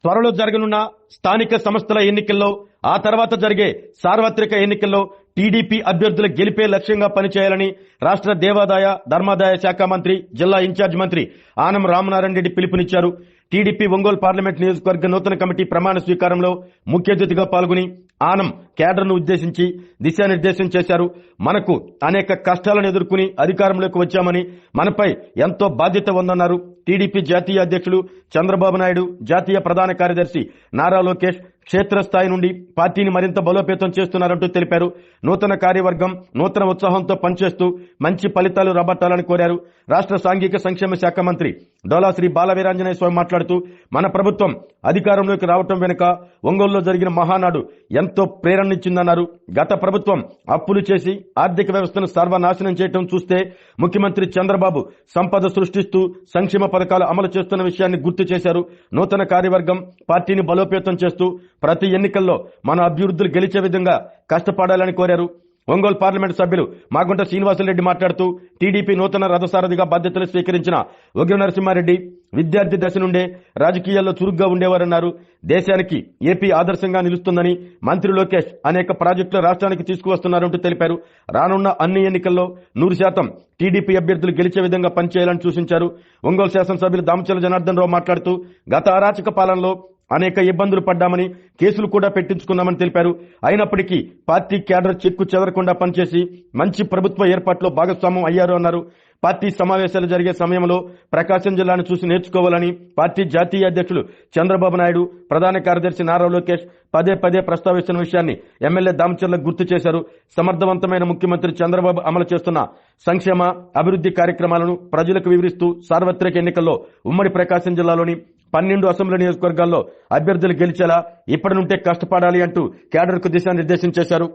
త్వరలో జరగనున్న స్థానిక సంస్థల ఎన్నికల్లో ఆ తర్వాత జరిగే సార్వత్రిక ఎన్నికల్లో టీడీపీ అభ్యర్థుల గెలిపే లక్ష్యంగా పనిచేయాలని రాష్ట్ర దేవాదాయ ధర్మాదాయ శాఖ మంత్రి జిల్లా ఇన్ఛార్జ్ మంత్రి ఆనం రామనారాయణ రెడ్డి పిలుపునిచ్చారు. టీడీపీ ఒంగోలు పార్లమెంట్ నియోజకవర్గ నూతన కమిటీ ప్రమాణ స్వీకారంలో ముఖ్య అతిథిగా పాల్గొని ఆనం కేడర్ను ఉద్దేశించి దిశానిర్దేశం చేశారు. మనకు అనేక కష్టాలను ఎదుర్కొని అధికారంలోకి వచ్చామని మనపై ఎంతో బాధ్యత ఉందన్నారు. టీడీపీ జాతీయ అధ్యక్షులు చంద్రబాబు నాయుడు, జాతీయ ప్రధాన కార్యదర్శి నారా లోకేష్ క్షేత్రస్థాయి నుండి పార్టీని మరింత బలోపేతం చేస్తున్నారంటూ తెలిపారు. నూతన కార్యవర్గం నూతన ఉత్సాహంతో పనిచేస్తూ మంచి ఫలితాలు రాబట్టాలని కోరారు. రాష్ట్ర సాంఘిక సంక్షేమ శాఖ మంత్రి డోలా శ్రీ బాలవీరాంజనేయ స్వామి మాట్లాడుతూ మన ప్రభుత్వం అధికారంలోకి రావటం వెనుక ఒంగోలులో జరిగిన మహానాడు ఎంతో ప్రేరణనిచ్చిందన్నారు. గత ప్రభుత్వం అప్పులు చేసి ఆర్థిక వ్యవస్థను సర్వనాశనం చేయడం చూస్తే ముఖ్యమంత్రి చంద్రబాబు సంపద సృష్టిస్తూ సంక్షేమ పథకాలు అమలు చేస్తున్న విషయాన్ని గుర్తు చేశారు. నూతన కార్యవర్గం పార్టీని బలోపేతం చేస్తూ ప్రతి ఎన్నికల్లో మన అభివృద్ధులు గెలిచే విధంగా కష్టపడాలని కోరారు. ఒంగోలు పార్లమెంటు సభ్యులు మాగుంట శ్రీనివాసరెడ్డి మాట్లాడుతూ టీడీపీ నూతన రథసారథిగా బాధ్యతలు స్వీకరించిన ఉగ్ర నరసింహారెడ్డి విద్యార్థి దశ నుండే రాజకీయాల్లో చురుగ్గా ఉండేవారన్నారు. దేశానికి ఏపీ ఆదర్శంగా నిలుస్తుందని మంత్రి లోకేష్ అనేక ప్రాజెక్టులు రాష్ట్రానికి తీసుకువస్తున్నారంటూ తెలిపారు. రానున్న అన్ని ఎన్నికల్లో 100% టీడీపీ అభ్యర్థులు గెలిచే విధంగా పనిచేయాలని సూచించారు. ఒంగోలు శాసనసభ్యులు దామచల జనార్దన్ రావు మాట్లాడుతూ గత అరాచక పాలనలో అనేక ఇబ్బందులు పడ్డామని, కేసులు కూడా పెట్టించుకున్నామని తెలిపారు. అయినప్పటికీ పార్టీ క్యాడర్ చెక్కు చెదరకుండా పనిచేసి మంచి ప్రభుత్వ ఏర్పాట్లో భాగస్వామ్యం అయ్యారు అన్నారు. పార్టీ సమావేశాలు జరిగే సమయంలో ప్రకాశం జిల్లాను చూసి నేర్చుకోవాలని పార్టీ జాతీయ అధ్యక్షులు చంద్రబాబు నాయుడు, ప్రధాన కార్యదర్శి నారా లోకేష్ పదే పదే ప్రస్తావిస్తున్న విషయాన్ని ఎమ్మెల్యే దామచర్లకు గుర్తు చేశారు. సమర్థవంతమైన ముఖ్యమంత్రి చంద్రబాబు అమలు చేస్తున్న సంక్షేమ అభివృద్ధి కార్యక్రమాలను ప్రజలకు వివరిస్తూ సార్వత్రిక ఎన్నికల్లో ఉమ్మడి ప్రకాశం జిల్లాలోని 12 అసెంబ్లీ నియోజకవర్గాల్లో అభ్యర్థులు గెలిచేలా ఇప్పటి నుండే కష్టపడాలి అంటూ కేడర్కు దిశానిర్దేశం చేశారు.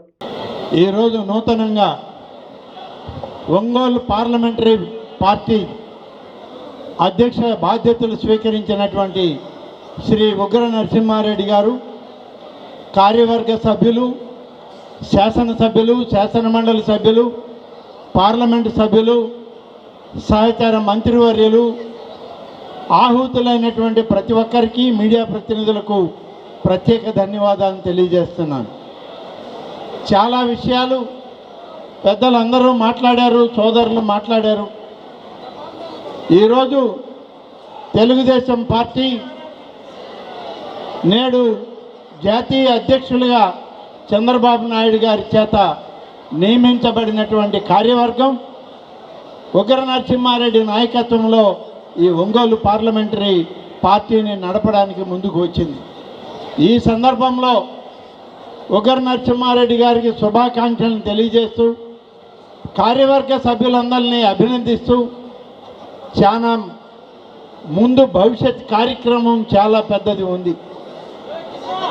ఈ రోజు నూతనంగా ఒంగోలు పార్లమెంటరీ పార్టీ అధ్యక్ష బాధ్యతలు స్వీకరించినటువంటి శ్రీ ఉగ్ర నరసింహారెడ్డి గారు, కార్యవర్గ సభ్యులు, శాసనసభ్యులు, శాసనమండలి సభ్యులు, పార్లమెంటు సభ్యులు, సహచార మంత్రివర్యులు, ఆహుతులైనటువంటి ప్రతి ఒక్కరికి, మీడియా ప్రతినిధులకు ప్రత్యేక ధన్యవాదాలను తెలియజేస్తున్నాను. చాలా విషయాలు పెద్దలందరూ మాట్లాడారు, సోదరులు మాట్లాడారు. ఈరోజు తెలుగుదేశం పార్టీ నేడు జాతీయ అధ్యక్షులుగా చంద్రబాబు నాయుడు గారి చేత నియమించబడినటువంటి కార్యవర్గం ఉగ్ర నరసింహారెడ్డి నాయకత్వంలో ఈ ఒంగోలు పార్లమెంటరీ పార్టీని నడపడానికి ముందుకు వచ్చింది. ఈ సందర్భంలో ఉగ్ర నరసింహారెడ్డి గారికి శుభాకాంక్షలను తెలియజేస్తూ, కార్యవర్గ సభ్యులందరినీ అభినందిస్తూ, చాలా ముందు భవిష్యత్ కార్యక్రమం చాలా పెద్దది ఉంది.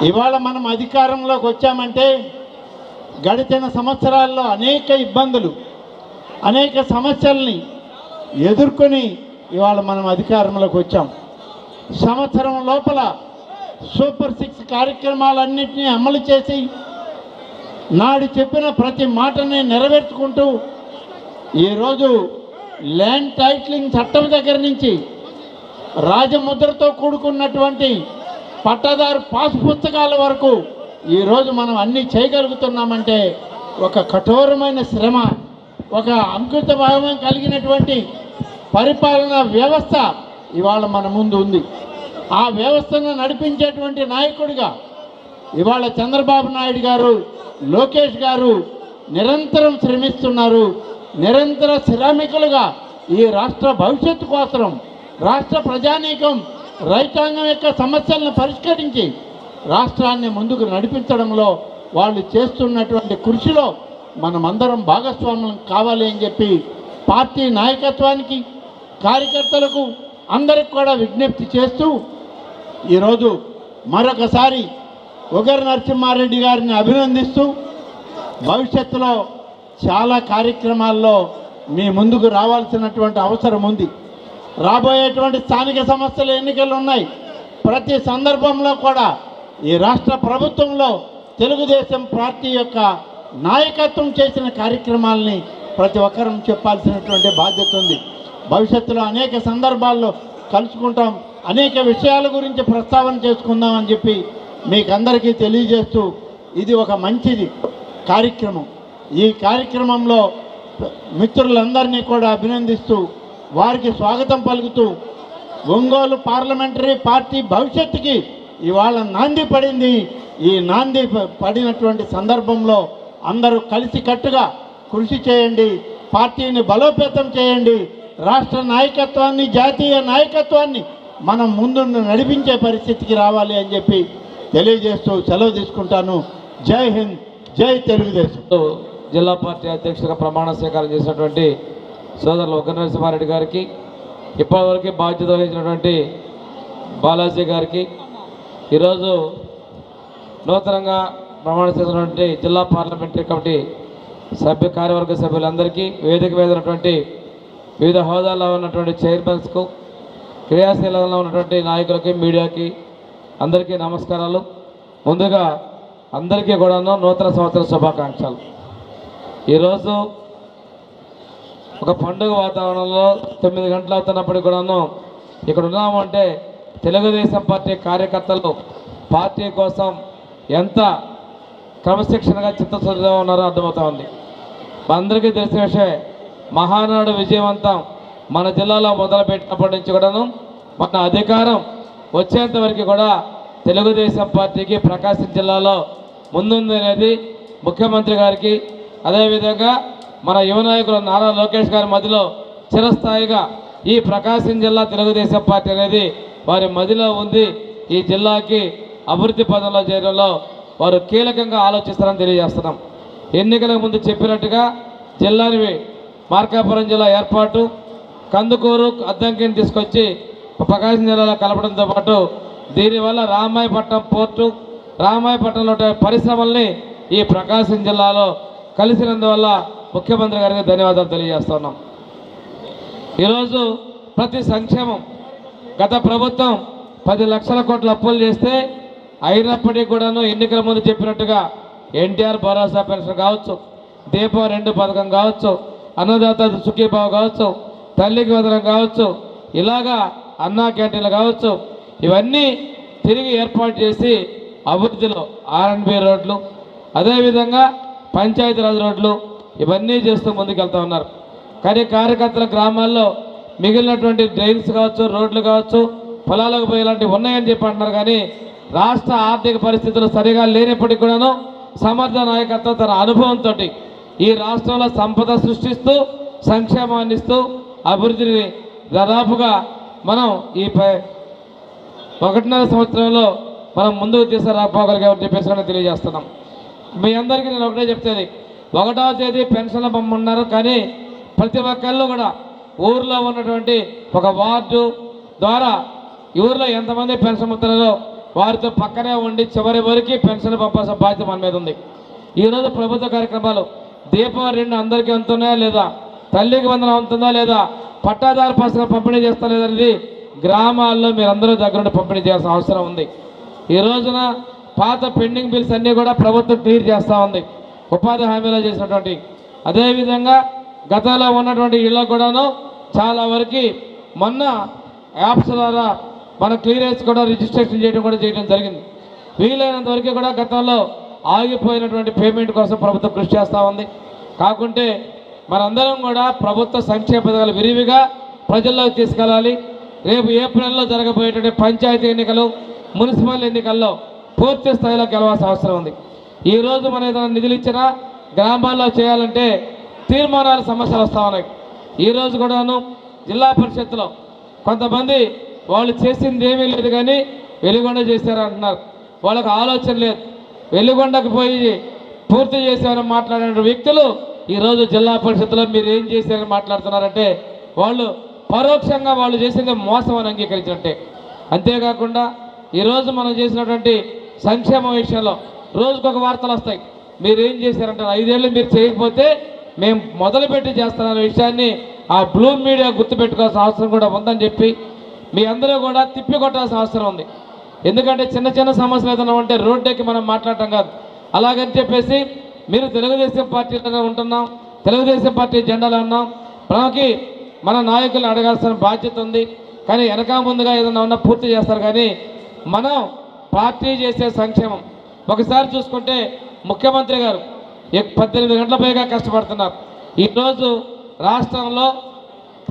ఇవాళ మనం అధికారంలోకి వచ్చామంటే గడిచిన సంవత్సరాల్లో అనేక ఇబ్బందులు, అనేక సమస్యల్ని ఎదుర్కొని ఇవాళ మనం అధికారంలోకి వచ్చాం. సంవత్సరం లోపల సూపర్ 6 కార్యక్రమాలన్నింటినీ అమలు చేసి నాడు చెప్పిన ప్రతి మాటని నెరవేర్చుకుంటూ ఈరోజు ల్యాండ్ టైటిలింగ్ చట్టం దగ్గర నుంచి రాజముద్రతో కూడుకున్నటువంటి పట్టాదారు పాస్ పుస్తకాల వరకు ఈరోజు మనం అన్నీ చేయగలుగుతున్నామంటే ఒక కఠోరమైన శ్రమ, ఒక అంకిత భావం కలిగినటువంటి పరిపాలనా వ్యవస్థ ఇవాళ మన ముందు ఉంది. ఆ వ్యవస్థను నడిపించేటువంటి నాయకుడిగా ఇవాళ చంద్రబాబు నాయుడు గారు, లోకేష్ గారు నిరంతరం శ్రమిస్తున్నారు. నిరంతర శ్రామికులుగా ఈ రాష్ట్ర భవిష్యత్తు కోసం, రాష్ట్ర ప్రజానీకం, రైతాంగం యొక్క సమస్యలను పరిష్కరించి రాష్ట్రాన్ని ముందుకు నడిపించడంలో వాళ్ళు చేస్తున్నటువంటి కృషిలో మనమందరం భాగస్వామ్యం కావాలి అని చెప్పి పార్టీ నాయకత్వానికి, కార్యకర్తలకు అందరికి కూడా విజ్ఞప్తి చేస్తూ ఈరోజు మరొకసారి ఉగ్ర నరసింహారెడ్డి గారిని అభినందిస్తూ భవిష్యత్తులో చాలా కార్యక్రమాల్లో మీ ముందుకు రావాల్సినటువంటి అవసరం ఉంది. రాబోయేటువంటి స్థానిక సంస్థల ఎన్నికలు ఉన్నాయి. ప్రతి సందర్భంలో కూడా ఈ రాష్ట్ర ప్రభుత్వంలో తెలుగుదేశం పార్టీ యొక్క నాయకత్వం చేసిన కార్యక్రమాలని ప్రతి ఒక్కరూ చెప్పాల్సినటువంటి బాధ్యత ఉంది. భవిష్యత్తులో అనేక సందర్భాల్లో కలుసుకుంటాం. అనేక విషయాల గురించి ప్రస్తావన చేసుకుందామని చెప్పి మీకందరికీ తెలియజేస్తూ ఇది ఒక మంచిది కార్యక్రమం. ఈ కార్యక్రమంలో మిత్రులందరినీ కూడా అభినందిస్తూ వారికి స్వాగతం పలుకుతూ ఒంగోలు పార్లమెంటరీ పార్టీ భవిష్యత్తుకి ఇవాళ నాంది పడింది. ఈ నాంది పడినటువంటి సందర్భంలో అందరూ కలిసికట్టుగా కృషి చేయండి, పార్టీని బలోపేతం చేయండి, రాష్ట్ర నాయకత్వాన్ని జాతీయ నాయకత్వాన్ని మనం ముందు నడిపించే పరిస్థితికి రావాలి అని చెప్పి తెలియజేస్తూ సెలవు తీసుకుంటాను. జై హింద్, జై తెలుగుదేశం. జిల్లా పార్టీ అధ్యక్షుడిగా ప్రమాణ స్వీకారం చేసినటువంటి సోదరులు ఉగ్ర నరసింహారెడ్డి గారికి, ఇప్పటివరకు బాధ్యత వహించినటువంటి బాలాజీ గారికి, ఈరోజు నూతనంగా ప్రమాణ చేసినటువంటి జిల్లా పార్లమెంటరీ కమిటీ కార్యవర్గ సభ్యులందరికీ, వేదిక మీద ఉన్నటువంటి వివిధ హోదాల్లో ఉన్నటువంటి చైర్మన్స్కు, క్రియాశీలంగా ఉన్నటువంటి నాయకులకి, మీడియాకి అందరికీ నమస్కారాలు. ముందుగా అందరికీ కూడాను నూతన సంవత్సర శుభాకాంక్షలు. ఈరోజు ఒక పండుగ వాతావరణంలో 9 గంటలు అవుతున్నప్పటికీ కూడాను ఇక్కడ ఉన్నామంటే తెలుగుదేశం పార్టీ కార్యకర్తలు పార్టీ కోసం ఎంత క్రమశిక్షణగా చిత్తశుద్ధిగా ఉన్నారో అర్థమవుతా ఉంది. అందరికీ తెలిసిన విషయమే, మహానాడు విజయవంతం మన జిల్లాలో మొదలుపెట్టినప్పటి నుంచి కూడాను మన అధికారం వచ్చేంత వరకు కూడా తెలుగుదేశం పార్టీకి ప్రకాశం జిల్లాలో ముందుంది అనేది ముఖ్యమంత్రి గారికి, అదేవిధంగా మన యువ నాయకులు నారా లోకేష్ గారి మధ్యలో చిరస్థాయిగా ఈ ప్రకాశం జిల్లా తెలుగుదేశం పార్టీ అనేది వారి మధ్యలో ఉంది. ఈ జిల్లాకి అభివృద్ధి పదంలో చేయడంలో వారు కీలకంగా ఆలోచిస్తారని తెలియజేస్తున్నాం. ఎన్నికలకు ముందు చెప్పినట్టుగా జిల్లాని మార్కాపురం జిల్లా ఏర్పాటు, కందుకూరు అద్దంకిని తీసుకొచ్చి ప్రకాశం జిల్లాలో కలపడంతో పాటు దీనివల్ల రామాయపట్నం పోర్టు, రామాయపట్నంలో పరిశ్రమల్ని ఈ ప్రకాశం జిల్లాలో కలిసినందువల్ల ముఖ్యమంత్రి గారికి ధన్యవాదాలు తెలియజేస్తున్నాం. ఈరోజు ప్రతి సంక్షేమం, గత ప్రభుత్వం 10 లక్షల కోట్ల అప్పులు చేస్తే అయినప్పటికీ కూడాను ఎన్నికల ముందు చెప్పినట్టుగా ఎన్టీఆర్ భరోసా పెన్షన్ కావచ్చు, దీపం 2 పథకం కావచ్చు, అన్నదాత సుఖీభావ కావచ్చు, తల్లికి వందనం కావచ్చు, ఇలాగా అన్నా క్యాంటీన్లు కావచ్చు, ఇవన్నీ తిరిగి ఏర్పాటు చేసి అభివృద్ధిలో R&B రోడ్లు, అదేవిధంగా పంచాయతీరాజ్ రోడ్లు ఇవన్నీ చేస్తూ ముందుకెళ్తూ ఉన్నారు. కానీ కార్యకర్తల గ్రామాల్లో మిగిలినటువంటి డ్రైన్స్ కావచ్చు, రోడ్లు కావచ్చు, పొలాలకు పోయేలాంటివి ఉన్నాయని చెప్పి అంటున్నారు. కానీ రాష్ట్ర ఆర్థిక పరిస్థితులు సరిగా లేనప్పటికీ కూడాను సమర్థ నాయకత్వం తన అనుభవంతో ఈ రాష్ట్రంలో సంపద సృష్టిస్తూ సంక్షేమాన్ని ఇస్తూ అభివృద్ధిని దాదాపుగా మనం ఈ 1.5 సంవత్సరంలో మనం ముందుకు తీసుకురాపోగలిగామని చెప్పేసి తెలియజేస్తున్నాం. మీ అందరికీ నేను ఒకటే చెప్తేది, 1వ తేదీ పెన్షన్లు పంపమన్నారు. కానీ ప్రతి ఒక్కళ్ళు కూడా ఊర్లో ఉన్నటువంటి ఒక వార్డు ద్వారా ఊర్లో ఎంతమంది పెన్షన్ పొందుతున్నారో వారితో పక్కనే ఉండి చివరి వరకు పెన్షన్ పంపాల్సిన బాధ్యత మన మీద ఉంది. ఈరోజు ప్రభుత్వ కార్యక్రమాలు దీపం 2 అందరికీ అందుతున్నాయా లేదా, తల్లికి వందనం అందుతుందా లేదా, పట్టాదారు పాసుగా పంపిణీ చేస్తా లేదనేది గ్రామాల్లో మీరందరూ దగ్గరుండి పంపిణీ చేయాల్సిన అవసరం ఉంది. ఈ రోజున పాత పెండింగ్ బిల్స్ అన్నీ కూడా ప్రభుత్వం క్లియర్ చేస్తూ ఉంది, ఉపాధి హామీలో చేసినటువంటి. అదేవిధంగా గతంలో ఉన్నటువంటి ఇళ్ళకు కూడాను చాలా వరకు మొన్న యాప్స్ ద్వారా మన క్లియరెన్స్ కూడా రిజిస్ట్రేషన్ చేయడం జరిగింది. వీలైనంత వరకు కూడా గతంలో ఆగిపోయినటువంటి పేమెంట్ కోసం ప్రభుత్వం కృషి చేస్తూ ఉంది. కాకుంటే మనందరం కూడా ప్రభుత్వ సంక్షేమ పథకాలు విరివిగా ప్రజల్లోకి తీసుకెళ్ళాలి. రేపు ఏప్రిల్లో జరగబోయేటువంటి పంచాయతీ ఎన్నికలు, మున్సిపల్ ఎన్నికల్లో పూర్తి స్థాయిలో గెలవాల్సిన అవసరం ఉంది. ఈరోజు మనం ఏదైనా నిధులు ఇచ్చినా గ్రామాల్లో చేయాలంటే తీర్మానాల సమస్యలు వస్తూ ఉన్నాయి. ఈరోజు కూడాను జిల్లా పరిషత్తులో కొంతమంది వాళ్ళు చేసింది ఏమీ లేదు కానీ వెలుగొండ చేశారంటున్నారు. వాళ్ళకు ఆలోచన లేదు. వెలుగొండకు పోయి పూర్తి చేశారని మాట్లాడిన వ్యక్తులు ఈరోజు జిల్లా పరిషత్తులో మీరు ఏం చేశారని మాట్లాడుతున్నారంటే వాళ్ళు పరోక్షంగా వాళ్ళు చేసింది మోసం అని అంగీకరించినట్టే. అంతేకాకుండా ఈరోజు మనం చేసినటువంటి సంక్షేమ విషయంలో రోజుకొక వార్తలు వస్తాయి. మీరు ఏం చేశారంటారు, 5 ఏళ్ళు మీరు చేయకపోతే మేము మొదలుపెట్టి చేస్తున్న విషయాన్ని ఆ బ్లూ మీడియా గుర్తుపెట్టుకోవాల్సిన అవసరం కూడా ఉందని చెప్పి మీ అందరూ కూడా తిప్పికొట్టాల్సిన అవసరం ఉంది. ఎందుకంటే చిన్న చిన్న సమస్యలు ఏదైనా ఉంటే రోడ్డెక్కి మనం మాట్లాడటం కాదు. అలాగని చెప్పేసి మీరు తెలుగుదేశం పార్టీలోనే ఉంటున్నాం, తెలుగుదేశం పార్టీ జెండాలో ఉన్నాం, మనకి మన నాయకులను అడగాల్సిన బాధ్యత ఉంది. కానీ వెనక ముందుగా ఏదైనా ఉన్నా పూర్తి చేస్తారు. కానీ మనం పార్టీ చేసే సంక్షేమం ఒకసారి చూసుకుంటే ముఖ్యమంత్రి గారు 18 గంటల పైగా కష్టపడుతున్నారు. ఈరోజు రాష్ట్రంలో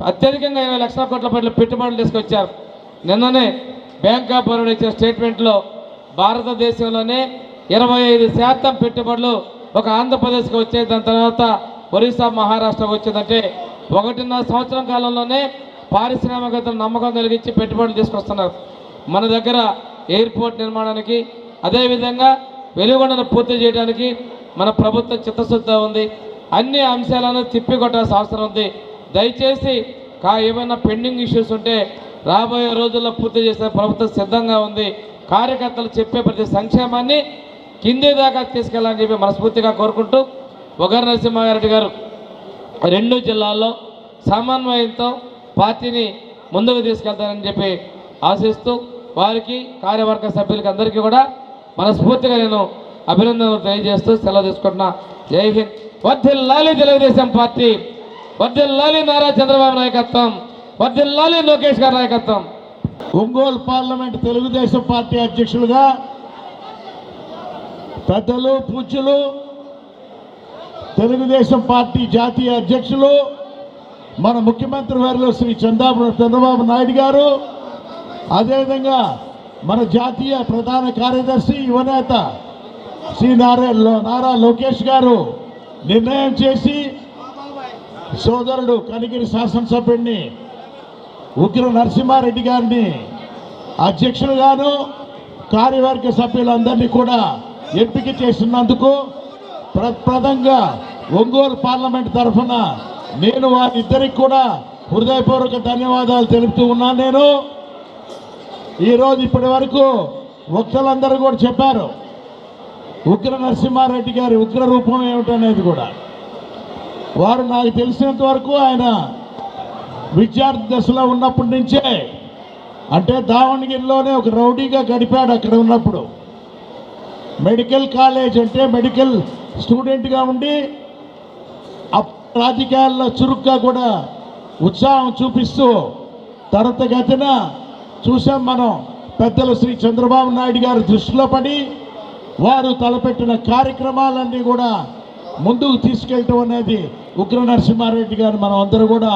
అత్యధికంగా 20 లక్షల కోట్ల రూపాయల పెట్టుబడులు తీసుకొచ్చారు. నిన్ననే బ్యాంక్ ఆఫ్ బరోడా ఇచ్చిన స్టేట్మెంట్లో భారతదేశంలోనే 25% పెట్టుబడులు ఒక ఆంధ్రప్రదేశ్కి వచ్చే, దాని తర్వాత ఒరిస్సా, మహారాష్ట్రకు వచ్చిందంటే 1.5 సంవత్సరం కాలంలోనే పారిశ్రామికతను నమ్మకం కలిగించి పెట్టుబడులు తీసుకొస్తున్నారు. మన దగ్గర ఎయిర్పోర్ట్ నిర్మాణానికి, అదేవిధంగా వెలుగొండను పూర్తి చేయడానికి మన ప్రభుత్వం చిత్తశుద్ధి ఉంది. అన్ని అంశాలను తిప్పికొట్టాల్సిన అవసరం ఉంది. దయచేసి ఏమైనా పెండింగ్ ఇష్యూస్ ఉంటే రాబోయే రోజుల్లో పూర్తి చేసే ప్రభుత్వం సిద్ధంగా ఉంది. కార్యకర్తలు చెప్పే ప్రతి సంక్షేమాన్ని కింది దాకా తీసుకెళ్ళాలని చెప్పి మనస్ఫూర్తిగా కోరుకుంటూ, వగర్ నరసింహారెడ్డి గారు 2 జిల్లాల్లో సమన్వయంతో పార్టీని ముందుకు తీసుకెళ్తారని చెప్పి ఆశిస్తూ, వారికి కార్యవర్గ సభ్యులకి అందరికీ కూడా మనస్ఫూర్తిగా నేను అభినందనలు తెలియజేస్తూ సెలవు తీసుకుంటున్నా. జై హింద్. వర్ధిల్లాలి తెలుగుదేశం పార్టీ, వర్ధిల్లాలి నారా చంద్రబాబు నాయకత్వం, వర్ధిల్లాలి లోకేష్ గారి నాయకత్వం. ఒంగోలు పార్లమెంట్ తెలుగుదేశం పార్టీ అధ్యక్షులుగా పెద్దలు, పూజ్యులు, తెలుగుదేశం పార్టీ జాతీయ అధ్యక్షులు, మన ముఖ్యమంత్రి వర్యులు శ్రీ చంద్రబాబు నాయుడు గారు, అదేవిధంగా మన జాతీయ ప్రధాన కార్యదర్శి, యువనేత శ్రీ నారా లోకేష్ గారు నిర్ణయం చేసి సోదరుడు కనిగిరి శాసనసభ్యుడిని ఉగ్ర నరసింహారెడ్డి గారిని అధ్యక్షులుగాను కార్యవర్గ సభ్యులందరినీ కూడా ఎంపిక చేసినందుకు ప్రప్రదంగా ఒంగోలు పార్లమెంట్ తరఫున నేను వారిద్దరికి కూడా హృదయపూర్వక ధన్యవాదాలు తెలుపుతూ ఉన్నాను. నేను ఈరోజు ఇప్పటి వరకు వక్తలందరూ కూడా చెప్పారు ఉగ్ర నరసింహారెడ్డి గారి ఉగ్ర రూపం ఏమిటనేది కూడా. వారు నాకు తెలిసినంత వరకు ఆయన విద్యార్థి దశలో ఉన్నప్పటి నుంచే, అంటే దావణగిరిలోనే ఒక రౌడీగా గడిపాడు. అక్కడ ఉన్నప్పుడు మెడికల్ కాలేజ్ అంటే మెడికల్ స్టూడెంట్గా ఉండి రాజకీయాల్లో చురుగ్గా కూడా ఉత్సాహం చూపిస్తూ త్వరితగతిన చూసాం మనం. పెద్దలు శ్రీ చంద్రబాబు నాయుడు గారు దృష్టిలో పడి వారు తలపెట్టిన కార్యక్రమాలన్నీ కూడా ముందుకు తీసుకెళ్ళటం అనేది ఉగ్ర నరసింహారెడ్డి గారు మనం అందరూ కూడా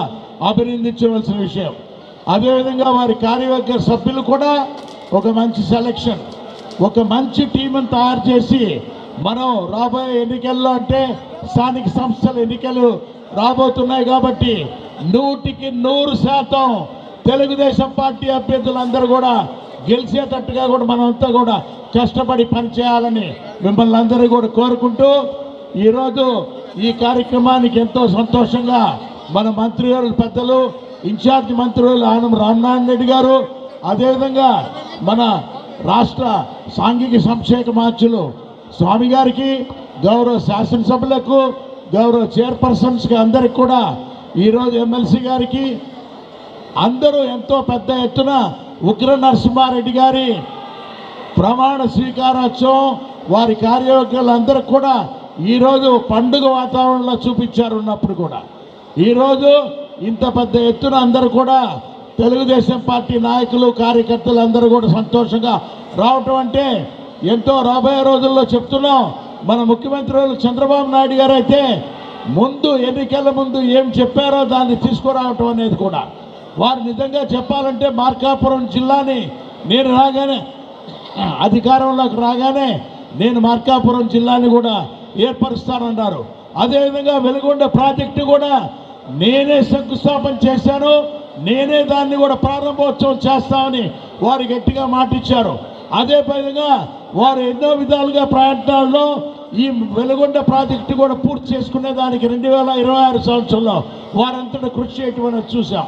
అభినందించవలసిన విషయం. అదేవిధంగా వారి కార్యవర్గ సభ్యులు కూడా ఒక మంచి సెలక్షన్, ఒక మంచి టీంను తయారు చేసి మనం రాబోయే ఎన్నికల్లో, అంటే స్థానిక సంస్థల ఎన్నికలు రాబోతున్నాయి కాబట్టి 100% తెలుగుదేశం పార్టీ అభ్యర్థులందరూ కూడా గెలిచేటట్టుగా కూడా మనమంతా కూడా కష్టపడి పనిచేయాలని మిమ్మల్ని అందరూ కూడా కోరుకుంటూ, ఈరోజు ఈ కార్యక్రమానికి ఎంతో సంతోషంగా మన మంత్రివర్యులు పెద్దలు, ఇన్ఛార్జ్ మంత్రులు ఆనం రామనారాయణ రెడ్డి గారు, అదేవిధంగా మన రాష్ట్ర సాంఘిక సంక్షేమ మార్చులు స్వామి గారికి, గౌరవ శాసనసభ్యులకు, గౌరవ చైర్పర్సన్స్కి అందరికి కూడా, ఈరోజు ఎమ్మెల్సీ గారికి, అందరూ ఎంతో పెద్ద ఎత్తున ఉగ్ర నరసింహారెడ్డి గారి ప్రమాణ స్వీకారోత్సవం వారి కార్యవర్గాలందరికీ కూడా ఈరోజు పండుగ వాతావరణంలో చూపించారు. ఉన్నప్పుడు కూడా ఈరోజు ఇంత పెద్ద ఎత్తున అందరూ కూడా తెలుగుదేశం పార్టీ నాయకులు, కార్యకర్తలు అందరూ కూడా సంతోషంగా రావటం అంటే ఎంతో రాబోయే రోజుల్లో చెప్తున్నాం. మన ముఖ్యమంత్రి చంద్రబాబు నాయుడు గారు అయితే ముందు ఎన్నికల ముందు ఏం చెప్పారో దాన్ని తీసుకురావటం అనేది కూడా, వారు నిజంగా చెప్పాలంటే మార్కాపురం జిల్లాని నేను రాగానే, అధికారంలోకి రాగానే నేను మార్కాపురం జిల్లాని కూడా ఏర్పరుస్తానన్నారు. అదేవిధంగా వెలుగొండ ప్రాజెక్టు కూడా నేనే శంకుస్థాపన చేశాను, నేనే దాన్ని కూడా ప్రారంభోత్సవం చేస్తామని వారు గట్టిగా మాటిచ్చారు. అదే విధంగా వారు ఎన్నో విధాలుగా ప్రయత్నాల్లో ఈ వెలుగొండ ప్రాజెక్టు కూడా పూర్తి చేసుకునే దానికి 2026 సంవత్సరంలో వారంతటా కృషి చేయటం అనేది చూసాం.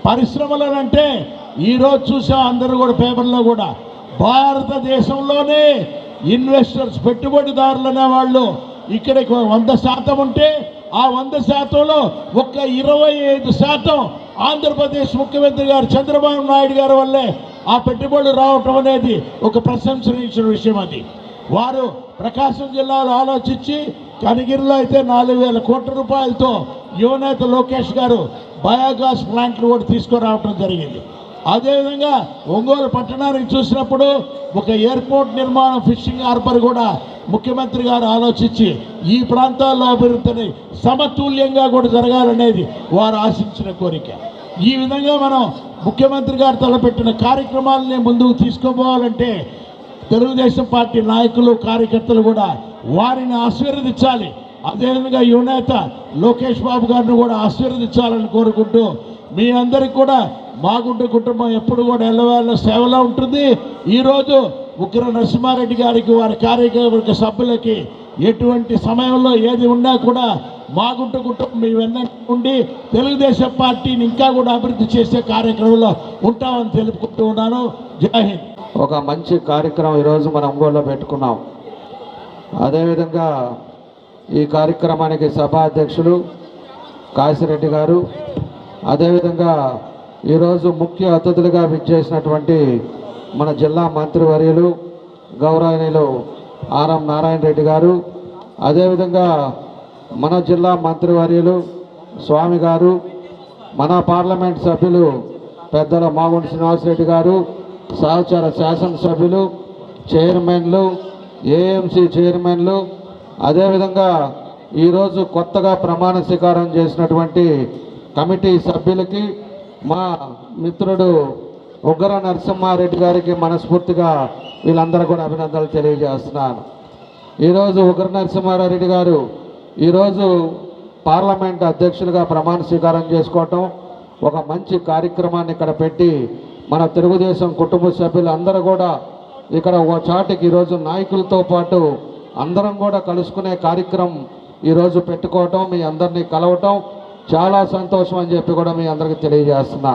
పరిశ్రమలనంటే ఈరోజు చూసాం అందరూ కూడా పేపర్లో కూడా, భారతదేశంలోనే ఇన్వెస్టర్స్ పెట్టుబడిదారులు అనేవాళ్ళు ఇక్కడికి 100% ఉంటే ఆ 100%లో ఒక్క 25% ఆంధ్రప్రదేశ్ ముఖ్యమంత్రి గారు చంద్రబాబు నాయుడు గారి వల్లే ఆ పెట్టుబడులు రావటం అనేది ఒక ప్రశంసనీయ విషయం. అది వారు ప్రకాశం జిల్లాలో ఆలోచించి కనిగిరిలో అయితే 4,000 కోట్ల రూపాయలతో యువనేత లోకేష్ గారు బయోగ్యాస్ ప్లాంట్లు కూడా తీసుకురావటం జరిగింది. అదేవిధంగా ఒంగోలు పట్టణానికి చూసినప్పుడు ఒక ఎయిర్పోర్ట్ నిర్మాణం, ఫిషింగ్ హార్బర్ కూడా ముఖ్యమంత్రి గారు ఆలోచించి ఈ ప్రాంతాల్లో అభివృద్ధిని సమతుల్యంగా కూడా జరగాలనేది వారు ఆశించిన కోరిక. ఈ విధంగా మనం ముఖ్యమంత్రి గారు తలపెట్టిన కార్యక్రమాలని ముందుకు తీసుకుపోవాలంటే తెలుగుదేశం పార్టీ నాయకులు, కార్యకర్తలు కూడా వారిని ఆశీర్వదించాలి. అదేవిధంగా యువనేత లోకేష్ బాబు గారిని కూడా ఆశీర్వదించాలని కోరుకుంటూ, మీ అందరికీ కూడా మాగుంట కుటుంబం ఎప్పుడు కూడా ఎల్లవేళ సేవలో ఉంటుంది. ఈరోజు ఉగ్ర నరసింహారెడ్డి గారికి, వారి కార్యవర్గ సభ్యులకి ఎటువంటి సమయంలో ఏది ఉన్నా కూడా మాగుంట కుటుంబం మీ వెన్నట్టు ఉండి తెలుగుదేశం పార్టీని ఇంకా కూడా అభివృద్ధి చేసే కార్యక్రమంలో ఉంటామని తెలుపుకుంటూ ఉన్నాను. జై హింద్. ఒక మంచి కార్యక్రమం ఈరోజు మనం ఒంగోలులో పెట్టుకున్నాం. అదేవిధంగా ఈ కార్యక్రమానికి సభా అధ్యక్షులు కాశిరెడ్డి గారు, అదేవిధంగా ఈరోజు ముఖ్య అతిథులుగా విచ్చేసినటువంటి మన జిల్లా మంత్రివర్యులు గౌరవనీయులు ఆర్ఎం నారాయణ రెడ్డి గారు, అదేవిధంగా మన జిల్లా మంత్రివర్యులు స్వామి గారు, మన పార్లమెంట్ సభ్యులు పెద్దల మాగుంట శ్రీనివాసరెడ్డి గారు, సహచర శాసనసభ్యులు, చైర్మన్లు, ఏఎంసీ చైర్మన్లు, అదేవిధంగా ఈరోజు కొత్తగా ప్రమాణ స్వీకారం చేసినటువంటి కమిటీ సభ్యులకి, మా మిత్రుడు ఉగ్ర నరసింహారెడ్డి గారికి మనస్ఫూర్తిగా వీళ్ళందరూ కూడా అభినందనలు తెలియజేస్తున్నాను. ఈరోజు ఉగ్ర నరసింహారెడ్డి గారు ఈరోజు పార్లమెంట్ అధ్యక్షులుగా ప్రమాణ స్వీకారం చేసుకోవటం ఒక మంచి కార్యక్రమాన్ని ఇక్కడ పెట్టి మన తెలుగుదేశం కుటుంబ సభ్యులు అందరూ కూడా ఇక్కడ ఒక చాటికి ఈరోజు నాయకులతో పాటు అందరం కూడా కలుసుకునే కార్యక్రమం ఈరోజు పెట్టుకోవటం, మీ అందరినీ కలవటం చాలా సంతోషం అని చెప్పి కూడా మీ అందరికీ తెలియజేస్తున్నా.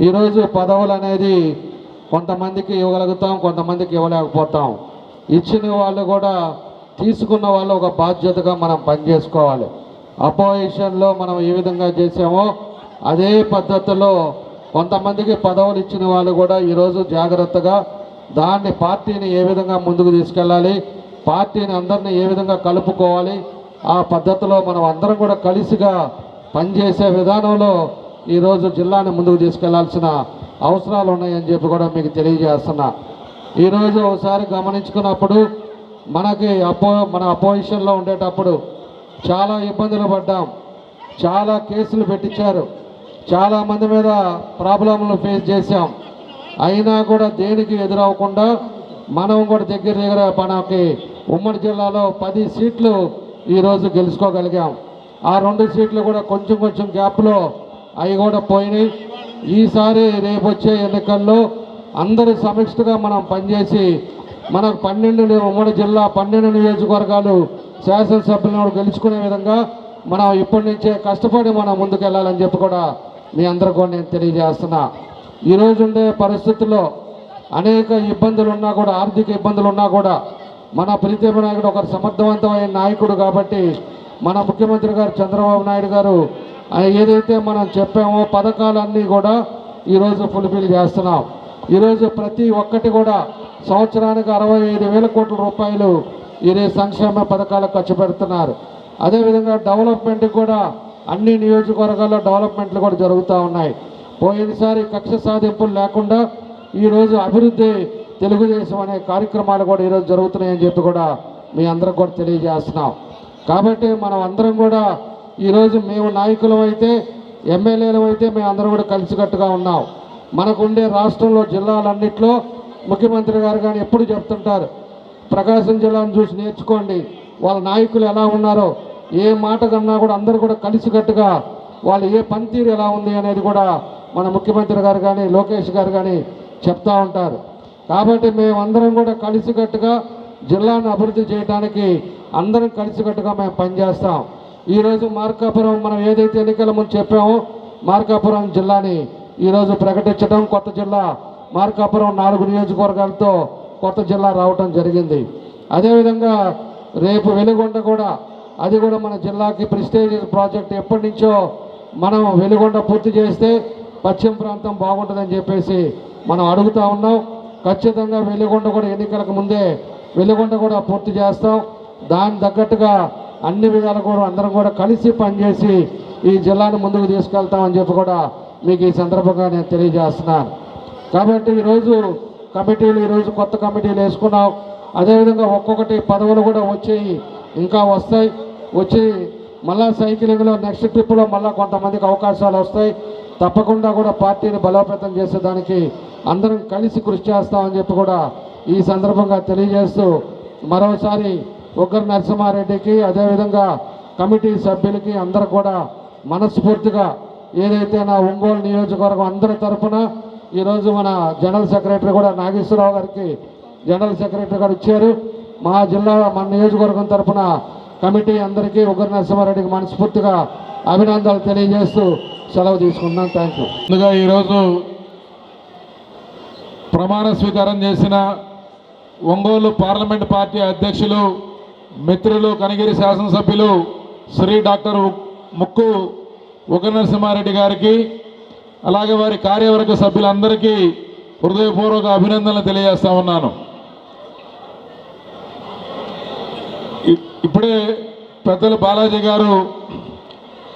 ఈరోజు పదవులు అనేది కొంతమందికి ఇవ్వగలుగుతాం, కొంతమందికి ఇవ్వలేకపోతాం. ఇచ్చిన వాళ్ళు కూడా తీసుకున్న వాళ్ళు ఒక బాధ్యతగా మనం పనిచేసుకోవాలి. అపోజిషన్లో మనం ఏ విధంగా చేసామో అదే పద్ధతిలో కొంతమందికి పదవులు ఇచ్చిన వాళ్ళు కూడా ఈరోజు జాగ్రత్తగా దాన్ని పార్టీని ఏ విధంగా ముందుకు తీసుకెళ్ళాలి, పార్టీని అందరినీ ఏ విధంగా కలుపుకోవాలి, ఆ పద్ధతిలో మనం అందరం కూడా కలిసిగా పనిచేసే విధానంలో ఈరోజు జిల్లాని ముందుకు తీసుకెళ్లాల్సిన అవసరాలు ఉన్నాయని చెప్పి కూడా మీకు తెలియజేస్తున్నా. ఈరోజు ఒకసారి గమనించుకున్నప్పుడు మన అపోజిషన్లో ఉండేటప్పుడు చాలా ఇబ్బందులు పడ్డాం, చాలా కేసులు పెట్టించారు, చాలామంది మీద ప్రాబ్లంలు ఫేస్ చేశాం. అయినా కూడా దేనికి ఎదురవ్వకుండా మనం కూడా దగ్గర మనకి ఉమ్మడి జిల్లాలో 10 సీట్లు ఈరోజు గెలుచుకోగలిగాం. ఆ 2 సీట్లు కూడా కొంచెం గ్యాప్లో అవి కూడా పోయినాయి. ఈసారి రేపు వచ్చే ఎన్నికల్లో అందరూ సమిష్టిగా మనం పనిచేసి మనకు 12 ఉమ్మడి జిల్లా 12 నియోజకవర్గాలు శాసనసభ్యులను గెలుచుకునే విధంగా మనం ఇప్పటి నుంచే కష్టపడి మనం ముందుకెళ్ళాలని చెప్పి కూడా మీ అందరూ కూడా నేను తెలియజేస్తున్నా. ఈరోజు ఉండే పరిస్థితుల్లో అనేక ఇబ్బందులు ఉన్నా కూడా, ఆర్థిక ఇబ్బందులు ఉన్నా కూడా మన ప్రీతమ నాయకుడు ఒక సమర్థవంతమైన నాయకుడు కాబట్టి మన ముఖ్యమంత్రి గారు చంద్రబాబు నాయుడు గారు ఏదైతే మనం చెప్పామో పథకాలన్నీ కూడా ఈరోజు ఫుల్ఫిల్ చేస్తున్నాం. ఈరోజు ప్రతి ఒక్కటి కూడా సంవత్సరానికి 65,000 కోట్ల రూపాయలు ఈ సంక్షేమ పథకాలకు ఖర్చు పెడుతున్నారు. అదేవిధంగా డెవలప్మెంట్ కూడా అన్ని నియోజకవర్గాల్లో డెవలప్మెంట్లు కూడా జరుగుతూ ఉన్నాయి. పోయినసారి కక్ష సాధింపులు లేకుండా ఈరోజు అభివృద్ధి తెలుగుదేశం అనే కార్యక్రమాలు కూడా ఈరోజు జరుగుతున్నాయని చెప్పి కూడా మీ అందరికి కూడా తెలియజేస్తున్నాం. కాబట్టి మనం అందరం కూడా ఈరోజు మేము నాయకులం అయితే, ఎమ్మెల్యేలు అయితే మేము అందరం కూడా కలిసికట్టుగా ఉన్నాం. మనకుండే రాష్ట్రంలో జిల్లాలన్నింటిలో ముఖ్యమంత్రి గారు కానీ ఎప్పుడు చెప్తుంటారు, ప్రకాశం జిల్లాను చూసి నేర్చుకోండి, వాళ్ళ నాయకులు ఎలా ఉన్నారో, ఏ మాట కన్నా కూడా అందరూ కూడా కలిసికట్టుగా వాళ్ళు ఏ పనితీరు ఎలా ఉంది అనేది కూడా మన ముఖ్యమంత్రి గారు కానీ లోకేష్ గారు కానీ చెప్తూ ఉంటారు. కాబట్టి మేమందరం కూడా కలిసికట్టుగా జిల్లాను అభివృద్ధి చేయడానికి అందరం కలిసికట్టుగా మేము పనిచేస్తాం. ఈరోజు మార్కాపురం మనం ఏదైతే ఎన్నికల ముందు చెప్పామో మార్కాపురం జిల్లాని ఈరోజు ప్రకటించడం, కొత్త జిల్లా మార్కాపురం 4 నియోజకవర్గాలతో కొత్త జిల్లా రావటం జరిగింది. అదేవిధంగా రేపు వెలుగొండ కూడా, అది కూడా మన జిల్లాకి ప్రెస్టీజ్ ప్రాజెక్ట్. ఎప్పటి నుంచో మనం వెలుగొండ పూర్తి చేస్తే పశ్చిమ ప్రాంతం బాగుంటుందని చెప్పేసి మనం అడుగుతూ ఉన్నాం. ఖచ్చితంగా వెలుగొండ కూడా ఎన్నికలకు ముందే వెలుగొండ కూడా పూర్తి చేస్తాం. దాని తగ్గట్టుగా అన్ని విధాలు కూడా అందరం కూడా కలిసి పనిచేసి ఈ జిల్లాను ముందుకు తీసుకెళ్తామని చెప్పి కూడా మీకు ఈ సందర్భంగా నేను తెలియజేస్తున్నాను. కాబట్టి ఈరోజు ఈరోజు కొత్త కమిటీలు వేసుకున్నాం. అదేవిధంగా ఒక్కొక్కటి పదవులు కూడా వచ్చాయి, ఇంకా వచ్చి మళ్ళా సైక్లింగ్లో నెక్స్ట్ ట్రిప్లో మళ్ళీ కొంతమందికి అవకాశాలు వస్తాయి. తప్పకుండా కూడా పార్టీని బలోపేతం చేసేదానికి అందరం కలిసి కృషి చేస్తామని చెప్పి కూడా ఈ సందర్భంగా తెలియజేస్తూ మరోసారి ఉగ్గర నరసింహారెడ్డికి అదేవిధంగా కమిటీ సభ్యులకి అందరూ కూడా మనస్ఫూర్తిగా ఏదైతే నా ఒంగోలు నియోజకవర్గం అందరి తరఫున ఈరోజు మన జనరల్ సెక్రటరీ కూడా నాగేశ్వరరావు గారికి జనరల్ సెక్రటరీ గారు ఇచ్చారు. మా జిల్లా మన నియోజకవర్గం తరఫున కమిటీ అందరికీ ఉగ్గర నరసింహారెడ్డికి మనస్ఫూర్తిగా అభినందనలు తెలియజేస్తూ సెలవు తీసుకుంటున్నాను. Thank you. ముందుగా ఈరోజు ప్రమాణ స్వీకారం చేసిన ఒంగోలు పార్లమెంట్ పార్టీ అధ్యక్షులు మిత్రులు కనిగిరి శాసనసభ్యులు శ్రీ డాక్టర్ ముక్కు ఉగ్గర నరసింహారెడ్డి గారికి అలాగే వారి కార్యవర్గ సభ్యులందరికీ హృదయపూర్వక అభినందనలు తెలియజేస్తా ఉన్నాను. ఇప్పుడే పెద్దలు బాలాజీ గారు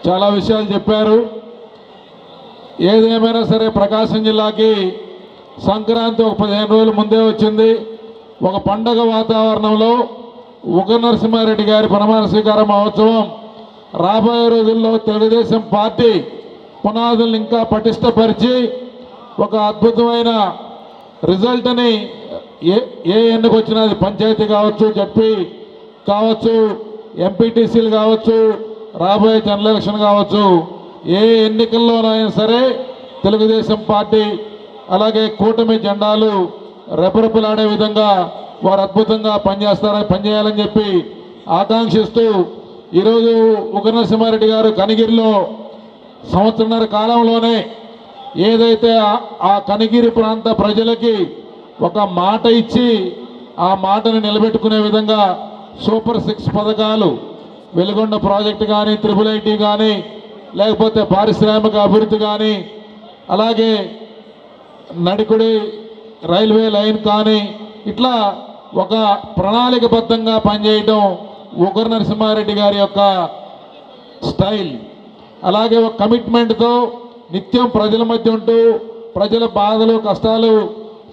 చాలా విషయాలు చెప్పారు. ఏదేమైనా సరే ప్రకాశం జిల్లాకి సంక్రాంతి ఒక 15 రోజుల ముందే వచ్చింది. ఒక పండగ వాతావరణంలో ఉగ్గర నరసింహారెడ్డి గారి ప్రమాణ స్వీకార మహోత్సవం రాబోయే రోజుల్లో తెలుగుదేశం పార్టీ పునాదులను ఇంకా పటిష్టపరిచి ఒక అద్భుతమైన రిజల్ట్ని ఏ ఎన్నిక వచ్చినా అది పంచాయతీ కావచ్చు, జడ్పీ కావచ్చు, ఎంపీటీసీలు కావచ్చు, రాబోయే జనరల్ ఎలక్షన్ కావచ్చు, ఏ ఎన్నికల్లోనైనా సరే తెలుగుదేశం పార్టీ అలాగే కూటమి జెండాలు రెపరెపలాడే విధంగా వారు అద్భుతంగా పనిచేయాలని చెప్పి ఆకాంక్షిస్తూ ఈరోజు ఉగ్గర నరసింహారెడ్డి గారు కనిగిరిలో సంవత్సరన్నర కాలంలోనే ఏదైతే ఆ కనిగిరి ప్రాంత ప్రజలకి ఒక మాట ఇచ్చి ఆ మాటను నిలబెట్టుకునే విధంగా సూపర్ 6 పథకాలు వెలుగొండ ప్రాజెక్టు కానీ, IIIT కానీ, లేకపోతే పారిశ్రామిక అభివృద్ధి కానీ, అలాగే నడికుడి రైల్వే లైన్ కానీ, ఇట్లా ఒక ప్రణాళికబద్ధంగా పనిచేయడం ఉగ్గర నరసింహారెడ్డి గారి యొక్క స్టైల్. అలాగే ఒక కమిట్మెంట్తో నిత్యం ప్రజల మధ్య ఉంటూ ప్రజల బాధలు కష్టాలు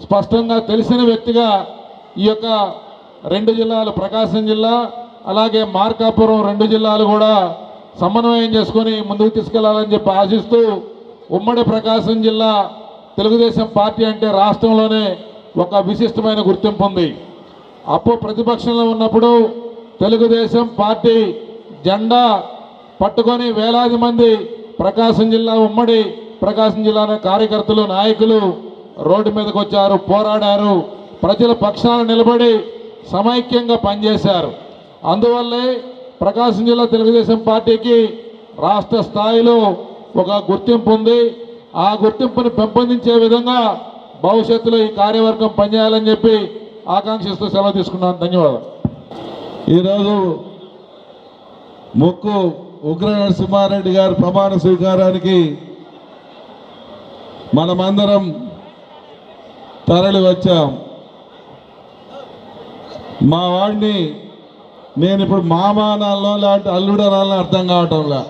స్పష్టంగా తెలిసిన వ్యక్తిగా ఈ యొక్క 2 జిల్లాలు ప్రకాశం జిల్లా అలాగే మార్కాపురం 2 జిల్లాలు కూడా సమన్వయం చేసుకొని ముందుకు తీసుకెళ్లాలని చెప్పి ఆశిస్తూ ఉమ్మడి ప్రకాశం జిల్లా తెలుగుదేశం పార్టీ అంటే రాష్ట్రంలోనే ఒక విశిష్టమైన గుర్తింపు ఉంది. అప్పుడు ప్రతిపక్షంలో ఉన్నప్పుడు తెలుగుదేశం పార్టీ జెండా పట్టుకొని వేలాది మంది ప్రకాశం జిల్లా ఉమ్మడి ప్రకాశం జిల్లా కార్యకర్తలు నాయకులు రోడ్డు మీదకి వచ్చారు, పోరాడారు, ప్రజల పక్షాన నిలబడి సమైక్యంగా పనిచేశారు. అందువల్లే ప్రకాశం జిల్లా తెలుగుదేశం పార్టీకి రాష్ట్ర స్థాయిలో ఒక గుర్తింపు ఉంది. ఆ గుర్తింపుని పెంపొందించే విధంగా భవిష్యత్తులో ఈ కార్యవర్గం పనిచేయాలని చెప్పి ఆకాంక్షిస్తూ సెలవు తీసుకున్నాను. ధన్యవాదాలు. ఈరోజు ముక్కు ఉగ్గర నరసింహారెడ్డి గారి ప్రమాణ స్వీకారానికి మనమందరం తరలి వచ్చాం. మా వాడిని నేను ఇప్పుడు మామానాల్లో లాంటి అల్లుడనాలని అర్థం కావటంలా.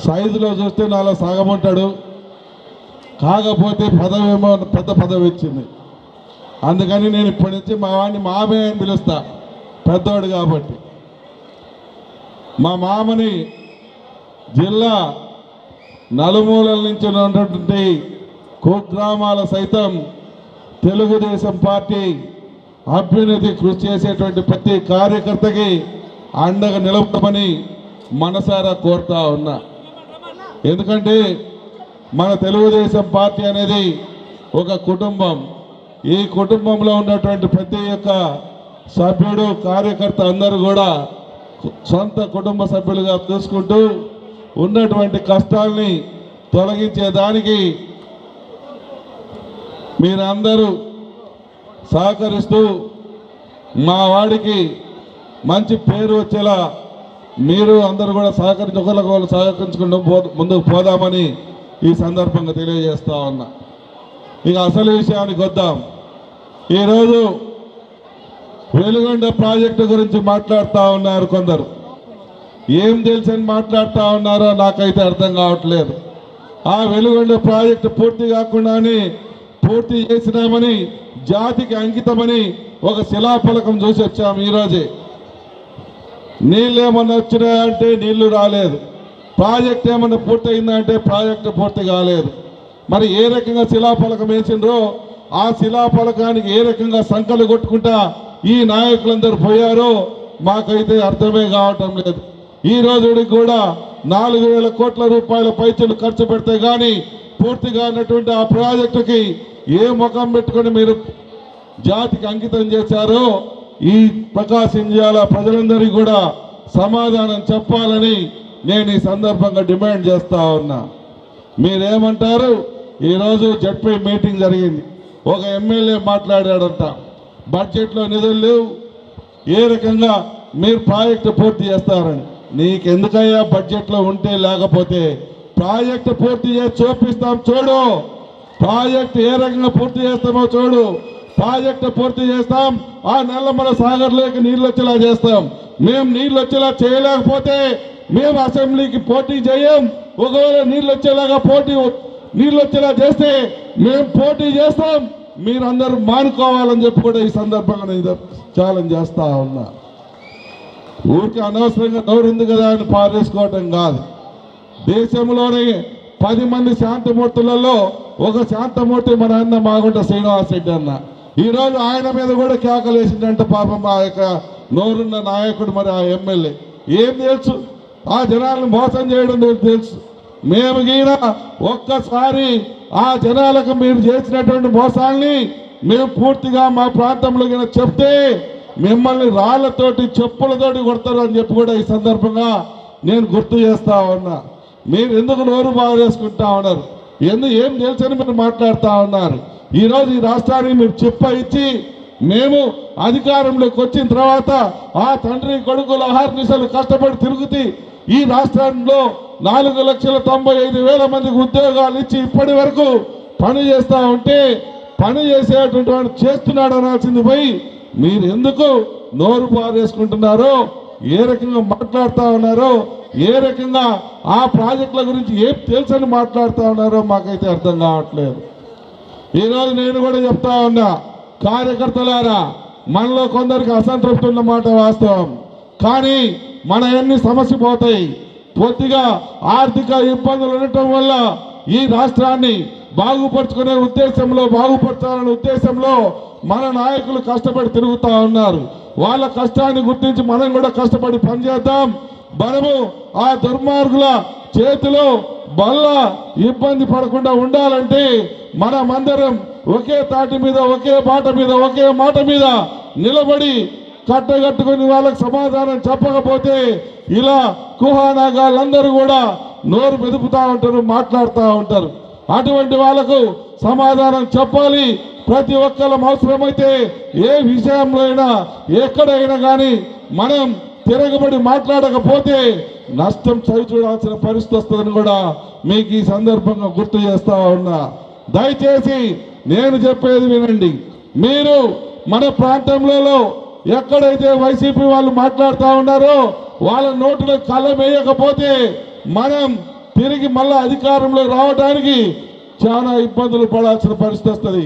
సైజులో చూస్తే నాలో సగం ఉంటాడు, కాకపోతే పదవి ఏమో పెద్ద పదవి ఇచ్చింది. అందుకని నేను ఇప్పటి నుంచి మా వాడిని మామే అని పిలుస్తా, పెద్దవాడు కాబట్టి. మా మామని జిల్లా నలుమూలల నుంచి ఉన్నటువంటి కుగ్రామాల సైతం తెలుగుదేశం పార్టీ అభ్యున్నతి కృషి చేసేటువంటి ప్రతి కార్యకర్తకి అండగా నిలబడమని మనసారా కోరుతా ఉన్నా. ఎందుకంటే మన తెలుగుదేశం పార్టీ అనేది ఒక కుటుంబం. ఈ కుటుంబంలో ఉన్నటువంటి ప్రతి ఒక్క సభ్యుడు కార్యకర్త అందరూ కూడా సొంత కుటుంబ సభ్యులుగా చూసుకుంటూ ఉన్నటువంటి కష్టాల్ని తొలగించేదానికి మీరందరూ సహకరిస్తూ మా వాడికి మంచి పేరు వచ్చేలా మీరు అందరూ కూడా ఒకరికొకరు సహకరించుకుంటూ ముందుకు పోదామని ఈ సందర్భంగా తెలియజేస్తా ఉన్నా. ఇక అసలు విషయానికి వద్దాం. ఈరోజు వెలుగొండ ప్రాజెక్టు గురించి మాట్లాడుతూ ఉన్నారు కొందరు. ఏం తెలుసని మాట్లాడుతూ ఉన్నారో నాకైతే అర్థం కావట్లేదు. ఆ వెలుగొండ ప్రాజెక్టు పూర్తి కాకుండానే పూర్తి చేసినామని జాతికి అంకితమని ఒక శిలాఫలకం చూసి వచ్చాము ఈరోజే. నీళ్ళు ఏమన్నా వచ్చినాయంటే నీళ్లు రాలేదు, ప్రాజెక్ట్ ఏమన్నా పూర్తయిందంటే ప్రాజెక్టు పూర్తి కాలేదు. మరి ఏ రకంగా శిలాఫలకం వేసిండ్రో ఆ శిలాఫలకానికి ఏ రకంగా సంకలు కొట్టుకుంటా ఈ నాయకులందరూ పోయారో మాకైతే అర్థమే కావటం లేదు. ఈ రోజుకి కూడా 4,000 కోట్ల రూపాయల పైసలు ఖర్చు పెడితే కానీ పూర్తిగా ఉన్నటువంటి ఆ ప్రాజెక్టుకి ఏ ముఖం పెట్టుకొని మీరు జాతికి అంకితం చేశారో ఈ ప్రకాశం జిల్లా ప్రజలందరికీ కూడా సమాధానం చెప్పాలని నేను ఈ సందర్భంగా డిమాండ్ చేస్తా ఉన్నా. మీరేమంటారు? ఈరోజు జడ్పీ మీటింగ్ జరిగింది. ఒక ఎమ్మెల్యే మాట్లాడాడంట, బడ్జెట్లో నిధులు లేవు, ఏ రకంగా మీరు ప్రాజెక్టు పూర్తి చేస్తారని. నీకెందుకయ్యా బడ్జెట్లో ఉంటే లేకపోతే? ప్రాజెక్టు పూర్తి చేసి చూపిస్తాం చూడు, ప్రాజెక్టు ఏ రకంగా పూర్తి చేస్తామో చూడు. ప్రాజెక్టు పూర్తి చేస్తాం, ఆ నల్లమల సాగర్లోకి నీళ్ళు వచ్చేలా చేస్తాం. మేము నీళ్ళు వచ్చేలా చేయలేకపోతే మేము అసెంబ్లీకి పోటీ చేయం. ఒకవేళ నీళ్ళు వచ్చేలా చేస్తే మేము పోటీ చేస్తాం. మీరందరూ మానుకోవాలని చెప్పి కూడా ఈ సందర్భంగా నేను ఛాలెంజ్ చేస్తా ఉన్నా. ఊరికి అనవసరంగా నోరుంది కదా అని పారేసుకోవటం కాదు. దేశంలోని 10 మంది శాంతమూర్తులలో ఒక శాంతమూర్తి మన అన్న మాగుంట శ్రీనివాస్ రెడ్డి అన్న. ఈరోజు ఆయన మీద కూడా కేకలేసిందంట పాపం ఆ యొక్క నోరున్న నాయకుడు. మరి ఆ ఎమ్మెల్యే ఏం తెలుసు? ఆ జనాలను మోసం చేయడం తెలుసు. మేము గీన ఒక్కసారి ఆ జనాలకు మీరు చేసినటువంటి మోసాల్ని మేము పూర్తిగా మా ప్రాంతంలో గిన చెప్తే మిమ్మల్ని రాళ్లతోటి చెప్పులతోటి కొడతారు అని చెప్పి కూడా ఈ సందర్భంగా నేను గుర్తు చేస్తా ఉన్నా. మీరు ఎందుకు నోరు బాగా చేసుకుంటా ఉన్నారు? ఏం తెలుసని మీరు మాట్లాడుతూ ఉన్నారు. ఈరోజు ఈ రాష్ట్రానికి మీరు చెప్ప ఇచ్చి మేము అధికారంలోకి వచ్చిన తర్వాత ఆ తండ్రి కొడుకుల అహర్నిశలు కష్టపడి తిరుగుతూ ఈ రాష్ట్రంలో 4,95,000 మందికి ఉద్యోగాలు ఇచ్చి ఇప్పటి వరకు పని చేస్తూ ఉంటే పని చేసేటువంటి వాడు చేస్తున్నాడు అనాల్సింది పోయి మీరు ఎందుకు నోరు పారేసుకుంటున్నారో, ఏ రకంగా మాట్లాడుతూ ఉన్నారో, ఏ రకంగా ఆ ప్రాజెక్టుల గురించి ఏం తెలుసని మాట్లాడుతూ ఉన్నారో మాకైతే అర్థం కావట్లేదు. ఈరోజు నేను కూడా చెప్తా ఉన్నా, కార్యకర్తలారా, మనలో కొందరికి అసంతృప్తి ఉన్న మాట వాస్తవం. కానీ మన ఎన్ని సమస్య పోతాయి. పూర్తిగా ఆర్థిక ఇబ్బందులు ఉండటం వల్ల ఈ రాష్ట్రాన్ని బాగుపరుచుకునే ఉద్దేశంలో, బాగుపరచాలనే ఉద్దేశంలో మన నాయకులు కష్టపడి తిరుగుతూ ఉన్నారు. వాళ్ళ కష్టాన్ని గుర్తించి మనం కూడా కష్టపడి పనిచేద్దాం. మనము ఆ దుర్మార్గుల చేతిలో బల్ల ఇబ్బంది పడకుండా ఉండాలంటే మనమందరం ఒకే తాటి మీద, ఒకే బాట మీద, ఒకే మాట మీద నిలబడి కట్టగట్టుకుని వాళ్ళకి సమాధానం చెప్పకపోతే ఇలా కుహానాగాళ్ళందరూ కూడా నోరు మెదుపుతూ ఉంటారు, మాట్లాడుతూ ఉంటారు. అటువంటి వాళ్ళకు సమాధానం చెప్పాలి. ప్రతి ఒక్కళ్ళం అవసరమైతే ఏ విషయంలో అయినా ఎక్కడైనా కానీ మనం తిరగబడి మాట్లాడకపోతే నష్టం చవి చూడాల్సిన పరిస్థితి వస్తుందని కూడా మీకు ఈ సందర్భంగా గుర్తు చేస్తా ఉన్నా. దయచేసి నేను చెప్పేది వినండి. మీరు మన ప్రాంతంలో ఎక్కడైతే వైసీపీ వాళ్ళు మాట్లాడుతూ ఉన్నారో వాళ్ళ నోటిలో కళ్ళం వేయకపోతే మనం తిరిగి మళ్ళా అధికారంలో రావడానికి చాలా ఇబ్బందులు పడాల్సిన పరిస్థితి వస్తుంది.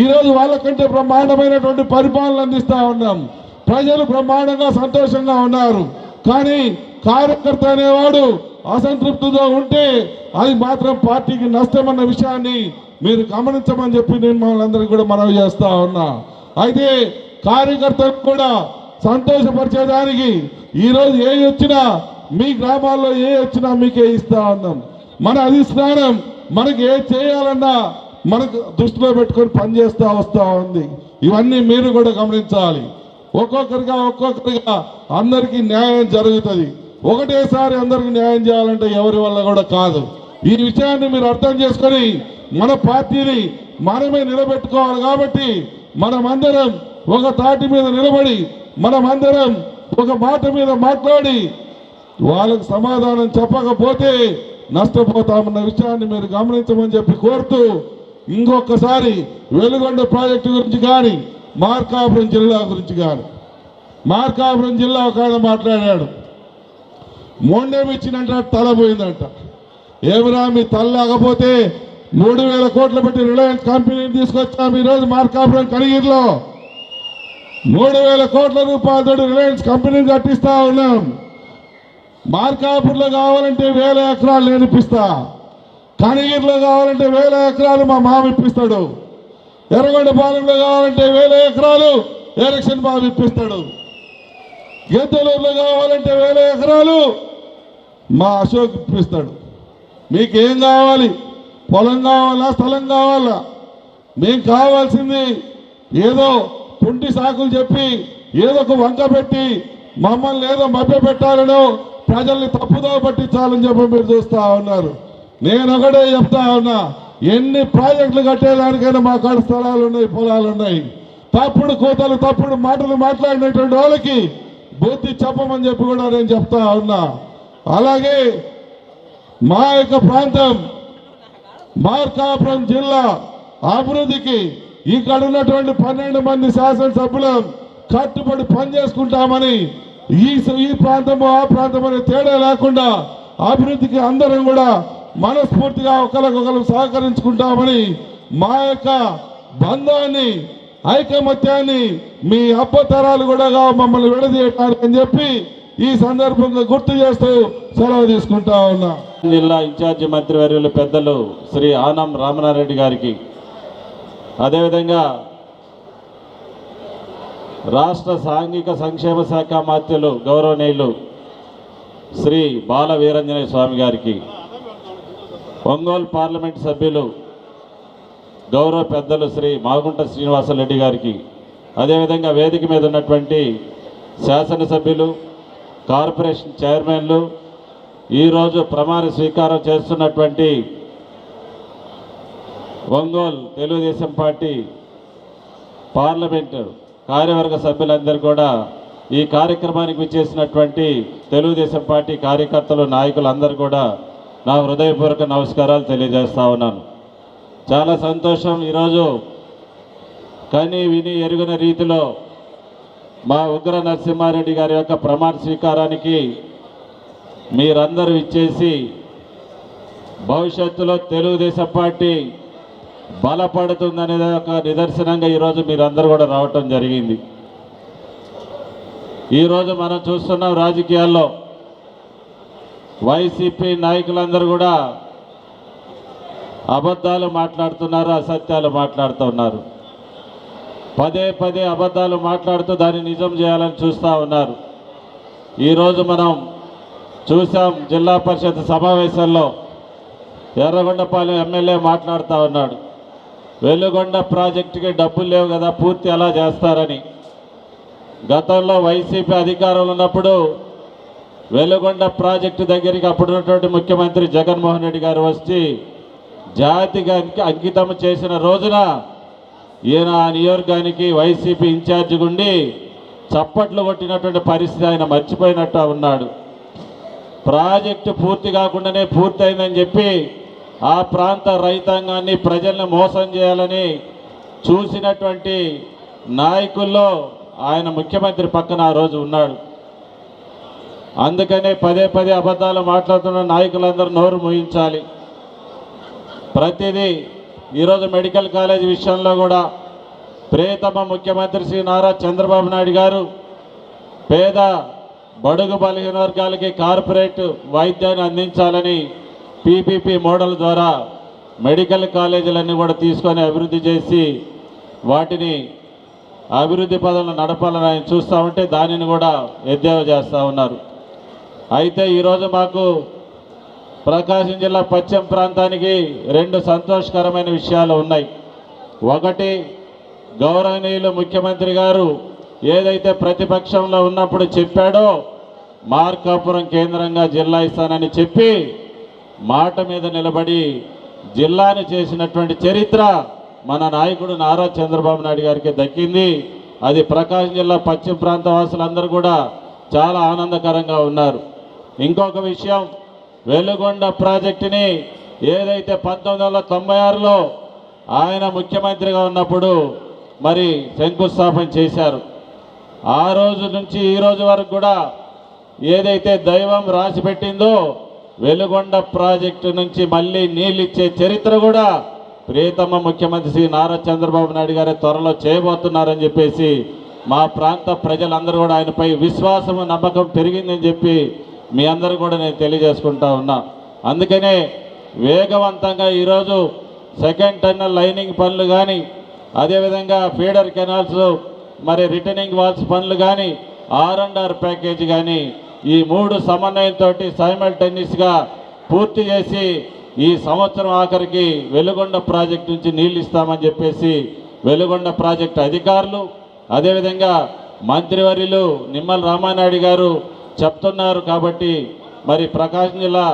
ఈరోజు వాళ్ళకంటే బ్రహ్మాండమైనటువంటి పరిపాలన అందిస్తూ ఉన్నాం. ప్రజలు బ్రహ్మాండంగా సంతోషంగా ఉన్నారు. కానీ కార్యకర్త అనేవాడు అసంతృప్తితో ఉంటే అది మాత్రం పార్టీకి నష్టమన్న విషయాన్ని మీరు గమనించమని చెప్పి నేను మనందరికీ కూడా మనవి చేస్తా ఉన్నా. అయితే కార్యకర్తలు కూడా సంతోషపరిచేదానికి ఈరోజు ఏ వచ్చినా మీ గ్రామాల్లో ఏ వచ్చినా మీకే ఇస్తా ఉన్నాం. మన అధిష్టానం మనకి ఏ చేయాలన్నా మనకు దృష్టిలో పెట్టుకొని పనిచేస్తూ వస్తూ ఉంది. ఇవన్నీ మీరు కూడా గమనించాలి. ఒక్కొక్కరిగా అందరికీ న్యాయం జరుగుతుంది. ఒకటేసారి అందరికీ న్యాయం చేయాలంటే ఎవరి వల్ల కూడా కాదు. ఈ విషయాన్ని మీరు అర్థం చేసుకొని మన పార్టీని మనమే నిలబెట్టుకోవాలి. కాబట్టి మనమందరం ఒక తాటి మీద నిలబడి, మనమందరం ఒక మాట మీద మాట్లాడి వాళ్ళకు సమాధానం చెప్పకపోతే నష్టపోతామన్న విషయాన్ని మీరు గమనించమని చెప్పి కోరుతూ, ఇంకొకసారి వెలుగొండ ప్రాజెక్టు గురించి కానీ మార్కాపురం జిల్లా గురించి కానీ, మార్కాపురం జిల్లా ఒక ఆయన మాట్లాడాడు, మొండెం ఇచ్చినంట తల పోయిందంట. ఏమిరా మీ తల్లాకపోతే 3,000 కోట్లు పెట్టి రిలయన్స్ కంపెనీని తీసుకొచ్చాం ఈరోజు మార్కాపురం కనిగిరిలో 3,000 కోట్ల రూపాయలతో రిలయన్స్ కంపెనీని కట్టిస్తా ఉన్నాం. మార్కాపూర్లో కావాలంటే 1,000 ఎకరాలు నేను ఇప్పిస్తా, కనిగిరిలో కావాలంటే 1,000 ఎకరాలు మా మామ ఇప్పిస్తాడు, ఎర్రగొండపాలెంలో కావాలంటే 1,000 ఎకరాలు ఎలక్షన్ బాబు ఇప్పిస్తాడు, గిద్దలూరులో కావాలంటే 1,000 ఎకరాలు మా అశోక్ ఇప్పిస్తాడు. మీకేం కావాలి? పొలం కావాలా, స్థలం కావాలా? మేము కావాల్సింది ఏదో కుంటి సాకులు చెప్పి ఏదో ఒక వంక పెట్టి మమ్మల్ని ఏదో మభ్య పెట్టాలనో ప్రజల్ని తప్పుదో పట్టించాలని చెప్పి మీరు చూస్తా ఉన్నారు. నేను ఒకటే చెప్తా ఉన్నా, ఎన్ని ప్రాజెక్టులు కట్టేదానికైనా మా కాడ స్థలాలు ఉన్నాయి, పొలాలు ఉన్నాయి. తప్పుడు కోతలు తప్పుడు మాటలు మాట్లాడినటువంటి వాళ్ళకి బుద్ధి చెప్పమని చెప్పి కూడా నేను చెప్తా ఉన్నా. అలాగే మా యొక్క ప్రాంతం మార్కాపురం జిల్లా అభివృద్ధికి ఇక్కడ ఉన్నటువంటి 12 మంది శాసనసభ్యులు కట్టుబడి పనిచేసుకుంటామని ఈ ప్రాంతము ఆ ప్రాంతం అనే తేడా లేకుండా అభివృద్ధికి అందరం కూడా మనస్ఫూర్తిగా ఒకరికొకరు సహకరించుకుంటామని మా యొక్క బంధాన్ని ఐకమత్యాన్ని మీ అబ్బతరాలు కూడా మమ్మల్ని విడదీయటానికి అని చెప్పి ఈ సందర్భంగా గుర్తు చేస్తూ సెలవు తీసుకుంటా ఉన్నా. జిల్లా ఇన్ఛార్జి మంత్రివర్యులు పెద్దలు శ్రీ ఆనం రామనారెడ్డి గారికి, అదేవిధంగా రాష్ట్ర సాంఘిక సంక్షేమ శాఖ మంత్రులు గౌరవనీయులు శ్రీ బాల వీరంజనేయ స్వామి గారికి, ఒంగోలు పార్లమెంట్ సభ్యులు గౌరవ పెద్దలు శ్రీ మాగుంట శ్రీనివాసరెడ్డి గారికి, అదేవిధంగా వేదిక మీద ఉన్నటువంటి శాసనసభ్యులు, కార్పొరేషన్ చైర్మన్లు, ఈరోజు ప్రమాణ స్వీకారం చేస్తున్నటువంటి ఒంగోలు తెలుగుదేశం పార్టీ పార్లమెంటు కార్యవర్గ సభ్యులందరూ కూడా ఈ కార్యక్రమానికి విచ్చేసినటువంటి తెలుగుదేశం పార్టీ కార్యకర్తలు, నాయకులందరూ కూడా నా హృదయపూర్వక నమస్కారాలు తెలియజేస్తా ఉన్నాను. చాలా సంతోషం. ఈరోజు కని విని ఎరుగని రీతిలో మా ఉగ్ర నరసింహారెడ్డి గారి యొక్క ప్రమాణ స్వీకారానికి మీరందరూ ఇచ్చేసి భవిష్యత్తులో తెలుగుదేశం పార్టీ బలపడుతుందనే ఒక నిదర్శనంగా ఈరోజు మీరందరూ కూడా రావటం జరిగింది. ఈరోజు మనం చూస్తున్నాం రాజకీయాల్లో వైసీపీ నాయకులందరూ కూడా అబద్ధాలు మాట్లాడుతున్నారు, అసత్యాలు మాట్లాడుతున్నారు. పదే పదే అబద్ధాలు మాట్లాడుతూ దాన్ని నిజం చేయాలని చూస్తూ ఉన్నారు. ఈరోజు మనం చూసాం జిల్లా పరిషత్ సమావేశంలో ఎర్రగొండపాలెం ఎమ్మెల్యే మాట్లాడుతూ ఉన్నాడు, వెలుగొండ ప్రాజెక్టుకి డబ్బులు లేవు కదా, పూర్తి ఎలా చేస్తారని. గతంలో వైసీపీ అధికారంలో ఉన్నప్పుడు వెలుగొండ ప్రాజెక్టు దగ్గరికి అప్పుడున్నటువంటి ముఖ్యమంత్రి జగన్మోహన్ రెడ్డి గారు వచ్చి జాతికి అంకితం చేసిన రోజున ఈయన ఆ నియోజకానికి వైసీపీ ఇన్ఛార్జిగా ఉండి చప్పట్లు కొట్టినటువంటి పరిస్థితి ఆయన మర్చిపోయినట్టు ఉన్నాడు. ప్రాజెక్టు పూర్తి కాకుండానే పూర్తయిందని చెప్పి ఆ ప్రాంత రైతాంగాన్ని, ప్రజల్ని మోసం చేయాలని చూసినటువంటి నాయకుల్లో ఆయన ముఖ్యమంత్రి పక్కన ఆ రోజు ఉన్నాడు. అందుకనే పదే పదే అబద్ధాలు మాట్లాడుతున్న నాయకులందరూ నోరు మూయించాలి. ప్రతిదీ ఈరోజు మెడికల్ కాలేజ్ విషయంలో కూడా ప్రియతమ ముఖ్యమంత్రి శ్రీ నారా చంద్రబాబు నాయుడు గారు పేద బడుగు బలహీన వర్గాలకి కార్పొరేట్ వైద్యాన్ని అందించాలని పీపీపీ మోడల్ ద్వారా మెడికల్ కాలేజీలన్నీ కూడా తీసుకొని అభివృద్ధి చేసి వాటిని అభివృద్ధి పదంలో నడపాలని ఆయన చూస్తూ ఉంటే దానిని కూడా ఎద్దేవా చేస్తూ ఉన్నారు. అయితే ఈరోజు మాకు ప్రకాశం జిల్లా పశ్చిమ ప్రాంతానికి 2 సంతోషకరమైన విషయాలు ఉన్నాయి. ఒకటి, గౌరవనీయులు ముఖ్యమంత్రి గారు ఏదైతే ప్రతిపక్షంలో ఉన్నప్పుడు చెప్పాడో మార్కాపురం కేంద్రంగా జిల్లా ఇస్తానని చెప్పి మాట మీద నిలబడి జిల్లాని చేసినటువంటి చరిత్ర మన నాయకుడు నారా చంద్రబాబు నాయుడు గారికి దక్కింది. అది ప్రకాశం జిల్లా పశ్చిమ ప్రాంత వాసులందరూ కూడా చాలా ఆనందకరంగా ఉన్నారు. ఇంకొక విషయం, వెలుగొండ ప్రాజెక్టుని ఏదైతే 1996లో ఆయన ముఖ్యమంత్రిగా ఉన్నప్పుడు మరి శంకుస్థాపన చేశారు. ఆ రోజు నుంచి ఈ రోజు వరకు కూడా ఏదైతే దైవం రాసి పెట్టిందో వెలుగొండ ప్రాజెక్టు నుంచి మళ్ళీ నీళ్ళు ఇచ్చే చరిత్ర కూడా ప్రియతమ ముఖ్యమంత్రి శ్రీ నారా చంద్రబాబు నాయుడు గారే త్వరలో చేయబోతున్నారని చెప్పేసి మా ప్రాంత ప్రజలందరూ కూడా ఆయనపై విశ్వాసము నమ్మకం పెరిగిందని చెప్పి మీ అందరూ కూడా నేను తెలియజేసుకుంటా ఉన్నా. అందుకనే వేగవంతంగా ఈరోజు సెకండ్ టన్నల్ లైనింగ్ పనులు కానీ, అదేవిధంగా ఫీడర్ కెనాల్స్ మరి రిటర్నింగ్ వాల్స్ పనులు కానీ, R&R ప్యాకేజ్ కానీ ఈ 3 సమన్వయంతో సైమల్టేనియస్గా పూర్తి చేసి ఈ సంవత్సరం ఆఖరికి వెలుగొండ ప్రాజెక్టు నుంచి నీళ్ళు ఇస్తామని చెప్పేసి వెలుగొండ ప్రాజెక్టు అధికారులు, అదేవిధంగా మంత్రివర్యులు నిమ్మల రామానాయుడు గారు చెప్తున్నారు. కాబట్టి మరి ప్రకాశం జిల్లా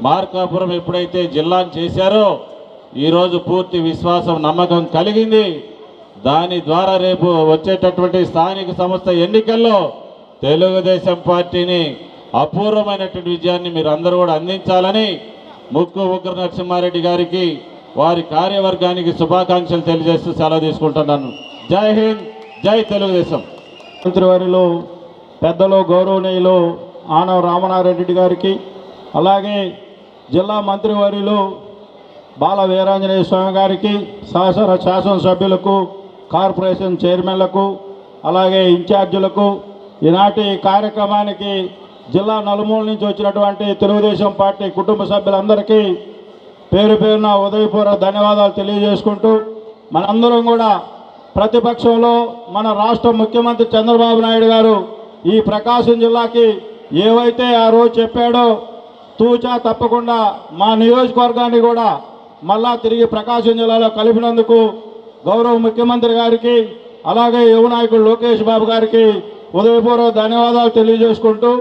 మార్కాపురం ఎప్పుడైతే జిల్లాను చేశారో ఈరోజు పూర్తి విశ్వాసం నమ్మకం కలిగింది. దాని ద్వారా రేపు వచ్చేటటువంటి స్థానిక సంస్థ ఎన్నికల్లో తెలుగుదేశం పార్టీని అపూర్వమైనటువంటి విజయాన్ని మీరు అందరూ కూడా అందించాలని ముక్కు ఉగ్ర నరసింహారెడ్డి గారికి వారి కార్యవర్గానికి శుభాకాంక్షలు తెలియజేస్తూ సెలవు తీసుకుంటున్నాను. జై హింద్, జై తెలుగుదేశం. మంత్రివర్యులు పెద్దలు గౌరవనీయులు ఆనవ రామనారాయణ గారికి, అలాగే జిల్లా మంత్రివర్యులు బాల వీరాంజనేయ స్వామి గారికి, శాసనసభ్యులకు, కార్పొరేషన్ చైర్మన్లకు, అలాగే ఇన్ఛార్జీలకు, ఈనాటి కార్యక్రమానికి జిల్లా నలుమూల నుంచి వచ్చినటువంటి తెలుగుదేశం పార్టీ కుటుంబ సభ్యులందరికీ పేరు పేరున ఉదయపూర్వక ధన్యవాదాలు తెలియజేసుకుంటూ, మనందరం కూడా ప్రతిపక్షంలో మన రాష్ట్ర ముఖ్యమంత్రి చంద్రబాబు నాయుడు గారు ఈ ప్రకాశం జిల్లాకి ఏవైతే ఆ రోజు చెప్పాడో తూచా తప్పకుండా మా నియోజకవర్గాన్ని కూడా మళ్ళా తిరిగి ప్రకాశం జిల్లాలో కలిపినందుకు గౌరవ ముఖ్యమంత్రి గారికి, అలాగే యువ నాయకుడు లోకేష్ బాబు గారికి ఉదయపూర్వక ధన్యవాదాలు తెలియజేసుకుంటూ,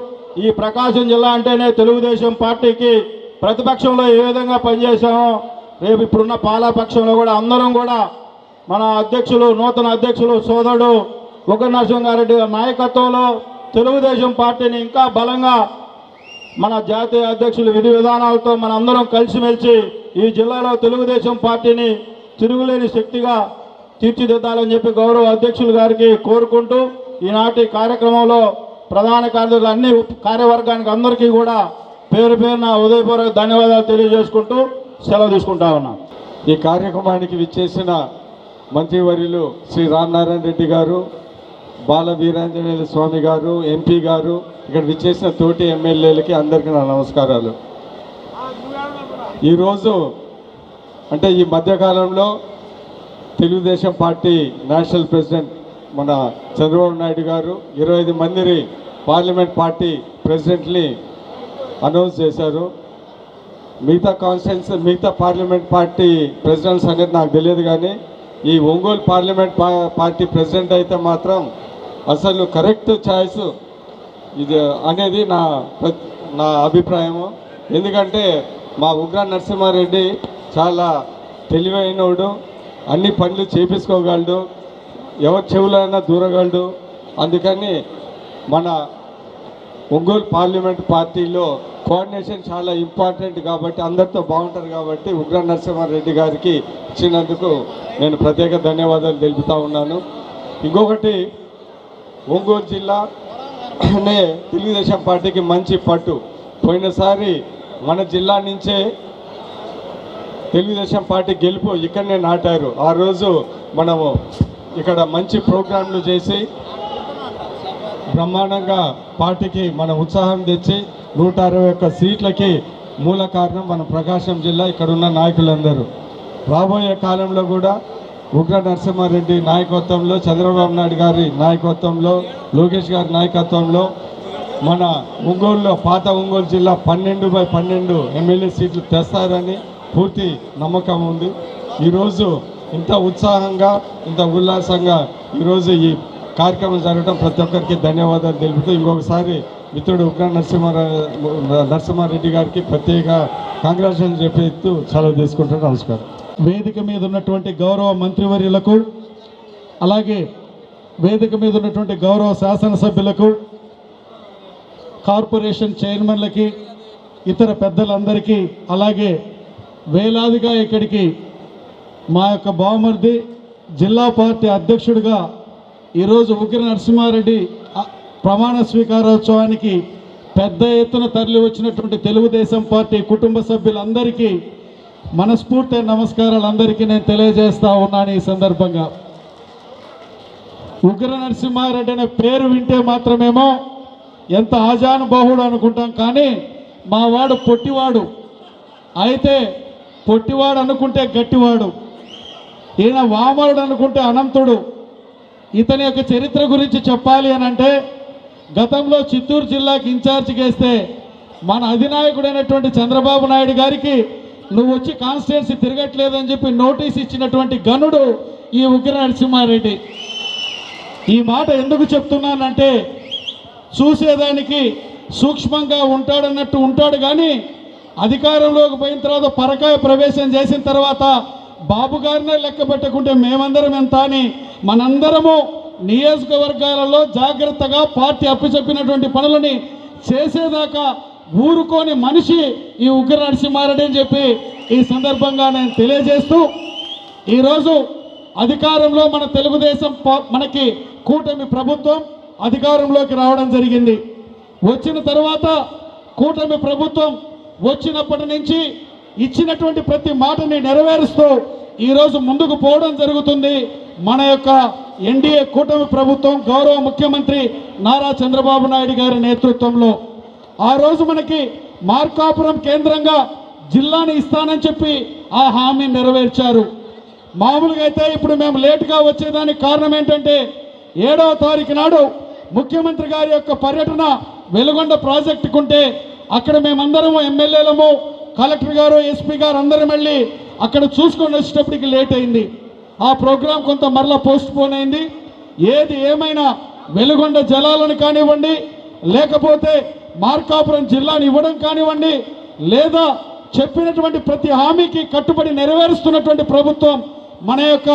ఈ ప్రకాశం జిల్లా అంటేనే తెలుగుదేశం పార్టీకి ప్రతిపక్షంలో ఏ విధంగా పనిచేశామో రేపు ఇప్పుడున్న పాలపక్షంలో కూడా అందరం కూడా మన అధ్యక్షులు, నూతన అధ్యక్షులు సోదరుడు ఉగ్ర నరసింహారెడ్డి గారి నాయకత్వంలో తెలుగుదేశం పార్టీని ఇంకా బలంగా మన జాతీయ అధ్యక్షులు విధి విధానాలతో మన అందరం కలిసిమెలిసి ఈ జిల్లాలో తెలుగుదేశం పార్టీని తిరుగులేని శక్తిగా తీర్చిదిద్దాలని చెప్పి గౌరవ అధ్యక్షులు గారికి కోరుకుంటూ, ఈనాటి కార్యక్రమంలో ప్రధాన కార్యదర్శులు అన్ని కార్యవర్గానికి అందరికీ కూడా పేరు పేరున ఉదయపూర్వక ధన్యవాదాలు తెలియజేసుకుంటూ సెలవు తీసుకుంటా ఉన్నాం. ఈ కార్యక్రమానికి విచ్చేసిన మంత్రివర్యులు శ్రీ రామనారాయణ రెడ్డి గారు, బాల వీరాంజనేయ స్వామి గారు, ఎంపీ గారు, ఇక్కడ విచ్చేసిన తోటి ఎమ్మెల్యేలకి అందరికీ నా నమస్కారాలు. ఈరోజు అంటే ఈ మధ్యకాలంలో తెలుగుదేశం పార్టీ నేషనల్ ప్రెసిడెంట్ మన చంద్రబాబు నాయుడు గారు 25 మంది పార్లమెంట్ పార్టీ ప్రెసిడెంట్ని అనౌన్స్ చేశారు. మిగతా పార్లమెంట్ పార్టీ ప్రెసిడెంట్స్ అనేది నాకు తెలియదు, కానీ ఈ ఒంగోలు పార్లమెంట్ పార్టీ ప్రెసిడెంట్ అయితే మాత్రం అసలు కరెక్ట్ ఛాయిస్ ఇది అనేది నా అభిప్రాయము. ఎందుకంటే మా ఉగ్ర నరసింహారెడ్డి చాలా తెలివైనవాడు, అన్ని పనులు చేపించుకోగలడు, ఎవరి చెవులైనా దూరగలడు. అందుకని మన ఒంగోలు పార్లమెంట్ పార్టీలో కోఆర్డినేషన్ చాలా ఇంపార్టెంట్ కాబట్టి, అందరితో బాగుంటారు కాబట్టి ఉగ్ర నరసింహారెడ్డి గారికి ఇచ్చినందుకు నేను ప్రత్యేక ధన్యవాదాలు తెలుపుతా ఉన్నాను. ఇంకొకటి, ఒంగోలు జిల్లానే తెలుగుదేశం పార్టీకి మంచి పట్టు. పోయినసారి మన జిల్లా నుంచే తెలుగుదేశం పార్టీ గెలుపు ఇక్కడనే నాటారు. ఆ రోజు మనము ఇక్కడ మంచి ప్రోగ్రాంలు చేసి బ్రహ్మాండంగా పార్టీకి మన ఉత్సాహం తెచ్చి 161 సీట్లకి మూల కారణం మన ప్రకాశం జిల్లా, ఇక్కడ ఉన్న నాయకులందరూ. రాబోయే కాలంలో కూడా ఉగ్ర నరసింహారెడ్డి నాయకత్వంలో, చంద్రబాబు నాయుడు గారి నాయకత్వంలో, లోకేష్ గారి నాయకత్వంలో మన ఒంగోలులో, పాత ఒంగోలు జిల్లా 12/12 ఎమ్మెల్యే సీట్లు తెస్తారని పూర్తి నమ్మకం ఉంది. ఈరోజు ఇంత ఉత్సాహంగా, ఇంత ఉల్లాసంగా ఈరోజు ఈ కార్యక్రమం జరగడం ప్రతి ఒక్కరికి ధన్యవాదాలు తెలుపుతూ, ఇంకొకసారి మిత్రుడు ఉగ్ర నరసింహారెడ్డి గారికి ప్రత్యేక కాంగ్రాచులేషన్ చెప్పేస్తూ సెలవు తీసుకుంటాను. నమస్కారం. వేదిక మీద ఉన్నటువంటి గౌరవ మంత్రివర్యులకు, అలాగే వేదిక మీద ఉన్నటువంటి గౌరవ శాసనసభ్యులకు, కార్పొరేషన్ చైర్మన్లకి, ఇతర పెద్దలందరికీ, అలాగే వేలాదిగా ఇక్కడికి మా యొక్క బావమర్ది జిల్లా పార్టీ అధ్యక్షుడిగా ఈరోజు ఉగ్ర నరసింహారెడ్డి ప్రమాణ స్వీకారోత్సవానికి పెద్ద ఎత్తున తరలి వచ్చినటువంటి తెలుగుదేశం పార్టీ కుటుంబ సభ్యులందరికీ మనస్ఫూర్తి నమస్కారాలు అందరికీ నేను తెలియజేస్తా ఉన్నాను. ఈ సందర్భంగా ఉగ్ర నరసింహారెడ్డి అనే పేరు వింటే మాత్రమేమో ఎంత ఆజానుబాహుడు అనుకుంటాం, కానీ మా వాడు పొట్టివాడు, అయితే పొట్టివాడు అనుకుంటే గట్టివాడు, ఈయన వామనుడు అనుకుంటే అనంతుడు. ఇతని యొక్క చరిత్ర గురించి చెప్పాలి అని అంటే, గతంలో చిత్తూరు జిల్లాకి ఇన్ఛార్జిగా వేస్తే మన అధినాయకుడైనటువంటి చంద్రబాబు నాయుడు గారికి నువ్వు వచ్చి కాన్స్టిట్యున్సీ తిరగట్లేదని చెప్పి నోటీస్ ఇచ్చినటువంటి గనుడు ఈ ఉగ్ర నరసింహారెడ్డి. ఈ మాట ఎందుకు చెప్తున్నానంటే, చూసేదానికి సూక్ష్మంగా ఉంటాడన్నట్టు ఉంటాడు, కానీ అధికారంలోకి పోయిన తర్వాత పరకాయ ప్రవేశం చేసిన తర్వాత బాబు గారినే లెక్క పెట్టకుంటే మేమందరం ఎంత అని మనందరము నియోజకవర్గాలలో జాగ్రత్తగా పార్టీ అప్పచెప్పినటువంటి పనులని చేసేదాకా ఊరుకోని మనిషి ఈ ఉగ్ర నరసింహారెడ్డి అని చెప్పి ఈ సందర్భంగా నేను తెలియజేస్తూ, ఈరోజు అధికారంలో మన తెలుగుదేశం మనకి కూటమి ప్రభుత్వం అధికారంలోకి రావడం జరిగింది. వచ్చిన తర్వాత కూటమి ప్రభుత్వం వచ్చినప్పటి నుంచి ఇచ్చినటువంటి ప్రతి మాటని నెరవేరుస్తూ ఈరోజు ముందుకు పోవడం జరుగుతుంది. మన యొక్క ఎన్డీఏ కూటమి ప్రభుత్వం గౌరవ ముఖ్యమంత్రి నారా చంద్రబాబు నాయుడు గారి నేతృత్వంలో ఆ రోజు మనకి మార్కాపురం కేంద్రంగా జిల్లాని ఇస్తానని చెప్పి ఆ హామీ నెరవేర్చారు. మామూలుగా అయితే ఇప్పుడు మేము లేటుగా వచ్చేదానికి కారణం ఏంటంటే, 7వ తారీఖు నాడు ముఖ్యమంత్రి గారి యొక్క పర్యటన వెలుగొండ ప్రాజెక్టుకుంటే అక్కడ మేమందరము ఎమ్మెల్యేలము, కలెక్టర్ గారు, ఎస్పీ గారు అందరం వెళ్ళి అక్కడ చూసుకొని వచ్చేటప్పటికి లేట్ అయింది. ఆ ప్రోగ్రాం కొంత మరలా పోస్ట్ పోన్ అయింది. ఏది ఏమైనా వెలుగొండ జలాలను కానివ్వండి, లేకపోతే మార్కాపురం జిల్లాని ఇవ్వడం కానివ్వండి, లేదా చెప్పినటువంటి ప్రతి హామీకి కట్టుబడి నెరవేరుస్తున్నటువంటి ప్రభుత్వం మన యొక్క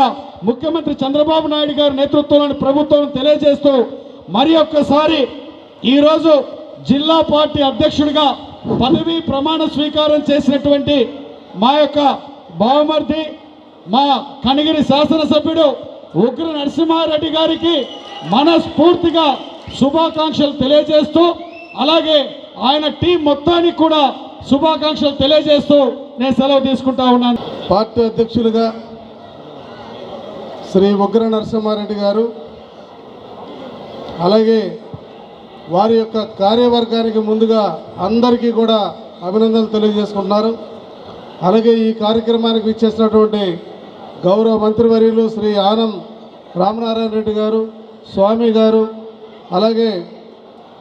ముఖ్యమంత్రి చంద్రబాబు నాయుడు గారి నేతృత్వంలోని ప్రభుత్వం తెలియజేస్తూ, మరి ఒక్కసారి ఈరోజు జిల్లా పార్టీ అధ్యక్షుడిగా పదవీ ప్రమాణ స్వీకారం చేసినటువంటి మా యొక్క బావమర్ది, మా కనిగిరి శాసనసభ్యుడు ఉగ్ర నరసింహారెడ్డి గారికి మనస్ఫూర్తిగా శుభాకాంక్షలు తెలియజేస్తూ, అలాగే ఆయన టీం మొత్తానికి కూడా శుభాకాంక్షలు తెలియజేస్తూ నేను సెలవు తీసుకుంటా ఉన్నాను. పార్టీ అధ్యక్షులుగా శ్రీ ఉగ్ర నరసింహారెడ్డి గారు, అలాగే వారి యొక్క కార్యవర్గానికి ముందుగా అందరికీ కూడా అభినందనలు తెలియజేసుకుంటున్నారు. అలాగే ఈ కార్యక్రమానికి ఇచ్చేసినటువంటి గౌరవ మంత్రివర్యులు శ్రీ ఆనం రామనారాయణ రెడ్డి గారు, స్వామి గారు, అలాగే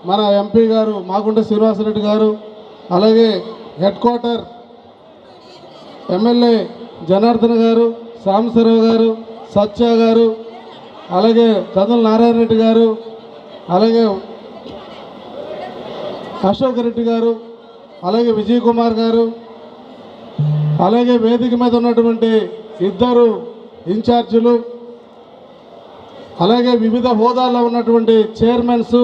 మన ఎంపీ గారు మాగుంట శ్రీనివాసరెడ్డి గారు, అలాగే హెడ్ క్వార్టర్ ఎమ్మెల్యే జనార్దన్ గారు, సాంబశివరావు గారు, సత్య గారు, అలాగే కందుల నారాయణ రెడ్డి గారు, అలాగే అశోక్ రెడ్డి గారు, అలాగే విజయ్ కుమార్ గారు, అలాగే వేదిక మీద ఉన్నటువంటి ఇద్దరు ఇన్ఛార్జీలు, అలాగే వివిధ హోదాల్లో ఉన్నటువంటి చైర్మన్స్,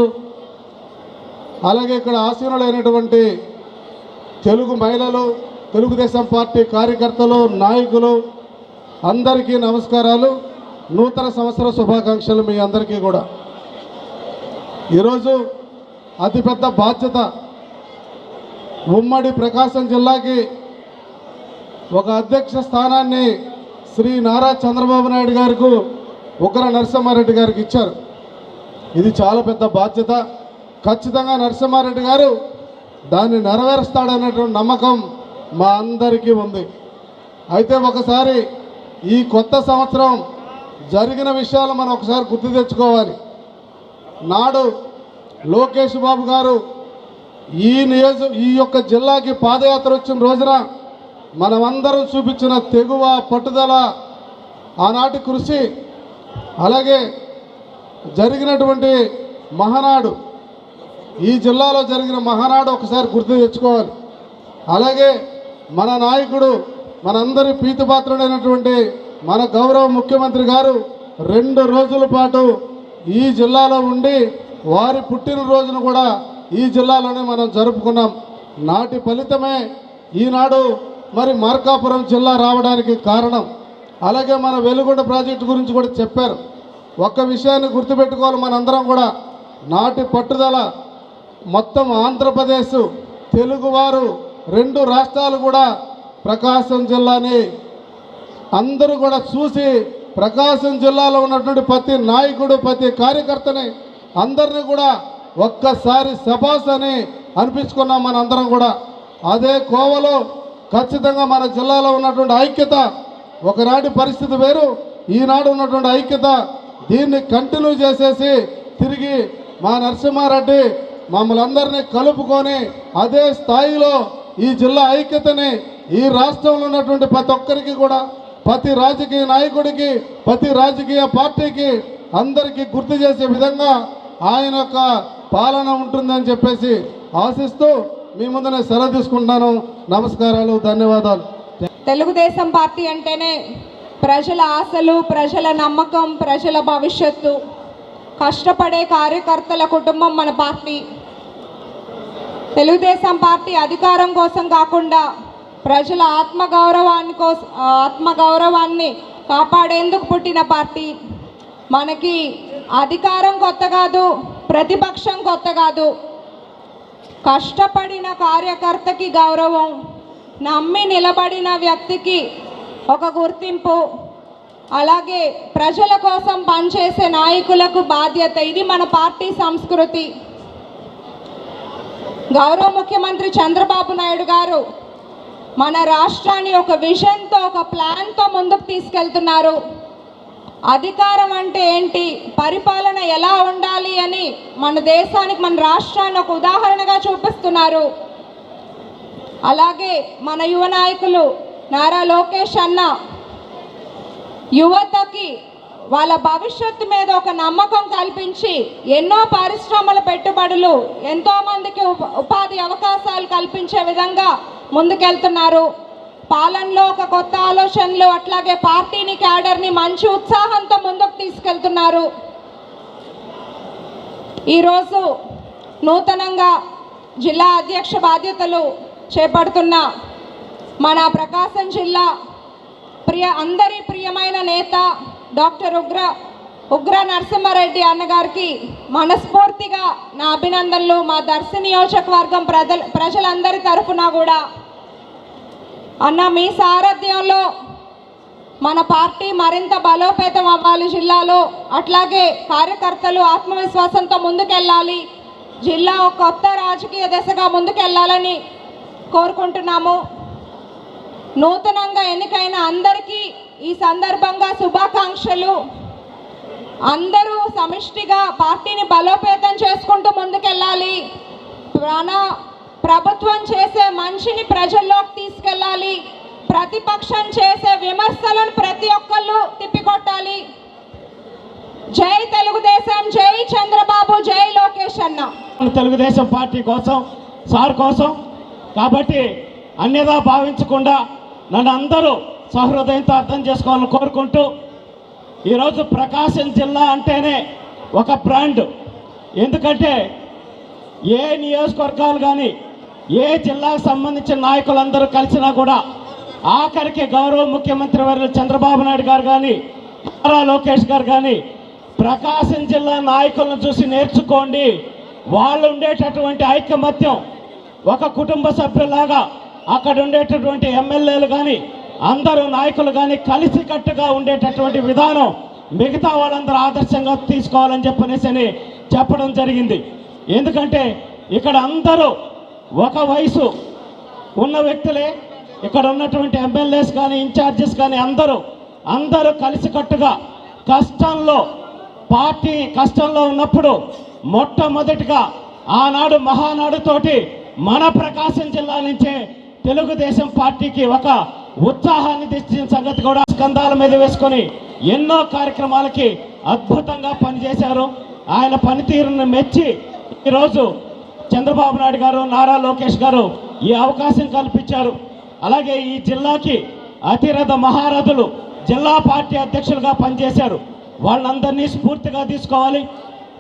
అలాగే ఇక్కడ ఆసీనులైనటువంటి తెలుగు మహిళలు, తెలుగుదేశం పార్టీ కార్యకర్తలు, నాయకులు అందరికీ నమస్కారాలు. నూతన సంవత్సర శుభాకాంక్షలు మీ అందరికీ కూడా. ఈరోజు అతిపెద్ద బాధ్యత, ఉమ్మడి ప్రకాశం జిల్లాకి ఒక అధ్యక్ష స్థానాన్ని శ్రీ నారా చంద్రబాబు నాయుడు గారికి ఉగ్ర నరసింహారెడ్డి గారికి ఇచ్చారు. ఇది చాలా పెద్ద బాధ్యత. ఖచ్చితంగా నరసింహారెడ్డి గారు దాన్ని నెరవేరుస్తాడనేటువంటి నమ్మకం మా అందరికీ ఉంది. అయితే ఒకసారి ఈ కొత్త సంవత్సరం జరిగిన విషయాలు మనం ఒకసారి గుర్తు తెచ్చుకోవాలి. నాడు లోకేష్ బాబు గారు ఈ యొక్క జిల్లాకి పాదయాత్ర వచ్చిన రోజున మనమందరం చూపించిన తెగువ, పట్టుదల, ఆనాటి కృషి, అలాగే జరిగినటువంటి మహానాడు, ఈ జిల్లాలో జరిగిన మహానాడు ఒకసారి గుర్తు తెచ్చుకోవాలి. అలాగే మన నాయకుడు, మనందరి ప్రీతిపాత్రుడైనటువంటి మన గౌరవ ముఖ్యమంత్రి గారు 2 రోజుల పాటు ఈ జిల్లాలో ఉండి వారి పుట్టినరోజును కూడా ఈ జిల్లాలోనే మనం జరుపుకున్నాం. నాటి ఫలితమే ఈనాడు మరి మార్కాపురం జిల్లా రావడానికి కారణం. అలాగే మన వెలుగొండ ప్రాజెక్టు గురించి కూడా చెప్పారు. ఒక్క విషయాన్ని గుర్తుపెట్టుకోవాలి, మనందరం కూడా నాటి పట్టుదల, మొత్తం ఆంధ్రప్రదేశ్ తెలుగువారు 2 రాష్ట్రాలు కూడా ప్రకాశం జిల్లాని అందరూ కూడా చూసి ప్రకాశం జిల్లాలో ఉన్నటువంటి ప్రతి నాయకుడు ప్రతి కార్యకర్తని అందరినీ కూడా ఒక్కసారి శభాస్ అని అనిపించుకున్నాం మనందరం కూడా. అదే కోవలో ఖచ్చితంగా మన జిల్లాలో ఉన్నటువంటి ఐక్యత ఒకనాటి పరిస్థితి వేరు, ఈనాడు ఉన్నటువంటి ఐక్యత దీన్ని కంటిన్యూ చేసేసి తిరిగి మా నరసింహారెడ్డి మమ్మల్ని అందరినీ కలుపుకొని అదే స్థాయిలో ఈ జిల్లా ఐక్యతని ఈ రాష్ట్రంలో ఉన్నటువంటి ప్రతి ఒక్కరికి కూడా ప్రతి రాజకీయ నాయకుడికి ప్రతి రాజకీయ పార్టీకి అందరికీ గుర్తు చేసే విధంగా ఆయన యొక్క పాలన ఉంటుందని చెప్పేసి ఆశిస్తూ మీ ముందునే సెలవు తీసుకుంటున్నాను. నమస్కారాలు, ధన్యవాదాలు. తెలుగుదేశం పార్టీ అంటేనే ప్రజల ఆశలు, ప్రజల నమ్మకం, ప్రజల భవిష్యత్తు, కష్టపడే కార్యకర్తల కుటుంబం మన పార్టీ. తెలుగుదేశం పార్టీ అధికారం కోసం కాకుండా ప్రజల ఆత్మగౌరవాన్ని కాపాడేందుకు పుట్టిన పార్టీ. మనకి అధికారం కొత్త కాదు, ప్రతిపక్షం కొత్త కాదు. కష్టపడిన కార్యకర్తకి గౌరవం, నమ్మి నిలబడిన వ్యక్తికి ఒక గుర్తింపు, అలాగే ప్రజల కోసం పనిచేసే నాయకులకు బాధ్యత. ఇది మన పార్టీ సంస్కృతి. గౌరవ ముఖ్యమంత్రి చంద్రబాబు నాయుడు గారు మన రాష్ట్రాన్ని ఒక విజన్తో, ఒక ప్లాన్తో ముందుకు తీసుకెళ్తున్నారు. అధికారం అంటే ఏంటి, పరిపాలన ఎలా ఉండాలి అని మన దేశానికి, మన రాష్ట్రాన్ని ఒక ఉదాహరణగా చూపిస్తున్నారు. అలాగే మన యువ నాయకులు నారా లోకేష్ అన్న యువతకి వాళ్ళ భవిష్యత్తు మీద ఒక నమ్మకం కల్పించి ఎన్నో పరిశ్రమల పెట్టుబడులు, ఎంతోమందికి ఉపాధి అవకాశాలు కల్పించే విధంగా ముందుకెళ్తున్నారు. పాలనలో ఒక కొత్త ఆలోచనలు, అట్లాగే పార్టీని, క్యాడర్ని మంచి ఉత్సాహంతో ముందుకు తీసుకెళ్తున్నారు. ఈరోజు నూతనంగా జిల్లా అధ్యక్ష బాధ్యతలు చేపడుతున్న మన ప్రకాశం జిల్లా అందరి ప్రియమైన నేత డాక్టర్ ఉగ్ర నరసింహారెడ్డి అన్నగారికి మనస్ఫూర్తిగా నా అభినందనలు. మా దర్శి నియోజకవర్గం ప్రజలందరి తరఫున కూడా అన్న మీ సారథ్యంలో మన పార్టీ మరింత బలోపేతం అవ్వాలి జిల్లాలో. అట్లాగే కార్యకర్తలు ఆత్మవిశ్వాసంతో ముందుకెళ్ళాలి, జిల్లా ఒక కొత్త రాజకీయ దశగా ముందుకెళ్ళాలని కోరుకుంటున్నాము. నూతనంగా ఎన్నికైన అందరికీ ఈ సందర్భంగా శుభాకాంక్షలు. అందరూ సమిష్టిగా పార్టీని బలోపేతం చేసుకుంటూ ముందుకెళ్ళాలి. ప్రభుత్వం చేసే మంచిని ప్రజల్లోకి తీసుకెళ్ళాలి. ప్రతిపక్షం చేసే విమర్శలను ప్రతి ఒక్కళ్ళు తిప్పికొట్టాలి. జై తెలుగుదేశం, జై చంద్రబాబు, జై లోకేష్ అన్న. తెలుగుదేశం పార్టీ కోసం, సార్ కోసం కాబట్టి అన్యదా భావించకుండా నన్ను అందరూ సహృదయంతో అర్థం చేసుకోవాలని కోరుకుంటూ, ఈరోజు ప్రకాశం జిల్లా అంటేనే ఒక బ్రాండ్. ఎందుకంటే ఏ నియోజకవర్గాలు కానీ ఏ జిల్లాకు సంబంధించిన నాయకులందరూ కలిసినా కూడా ఆఖరికి గౌరవ ముఖ్యమంత్రి వర్యులు చంద్రబాబు నాయుడు గారు కానీ నారా లోకేష్ గారు కానీ ప్రకాశం జిల్లా నాయకులను చూసి నేర్చుకోండి. వాళ్ళు ఉండేటటువంటి ఐకమత్యం, ఒక కుటుంబ సభ్యులాగా అక్కడ ఉండేటటువంటి ఎమ్మెల్యేలు కానీ అందరూ నాయకులు కానీ కలిసికట్టుగా ఉండేటటువంటి విధానం మిగతా వాళ్ళందరూ ఆదర్శంగా తీసుకోవాలని చెప్పనేసి చెప్పడం జరిగింది. ఎందుకంటే ఇక్కడ అందరూ ఒక వయసు ఉన్న వ్యక్తులే, ఇక్కడ ఉన్నటువంటి ఎమ్మెల్యేస్ కానీ ఇన్ఛార్జెస్ కానీ అందరూ కలిసికట్టుగా కష్టంలో, పార్టీ కష్టంలో ఉన్నప్పుడు మొట్టమొదటిగా ఆనాడు మహానాడుతోటి మన ప్రకాశం జిల్లా నుంచే తెలుగుదేశం పార్టీకి ఒక ఉత్సాహాన్ని తెచ్చిన సంగతి కూడా స్కంధాల మీద వేసుకొని ఎన్నో కార్యక్రమాలకి అద్భుతంగా పనిచేశారు. ఆయన పనితీరును మెచ్చి ఈరోజు చంద్రబాబు నాయుడు గారు, నారా లోకేష్ గారు ఈ అవకాశం కల్పించారు. అలాగే ఈ జిల్లాకి అతిరథ మహారథులు జిల్లా పార్టీ అధ్యక్షులుగా పనిచేశారు. వాళ్ళందరినీ స్ఫూర్తిగా తీసుకోవాలి.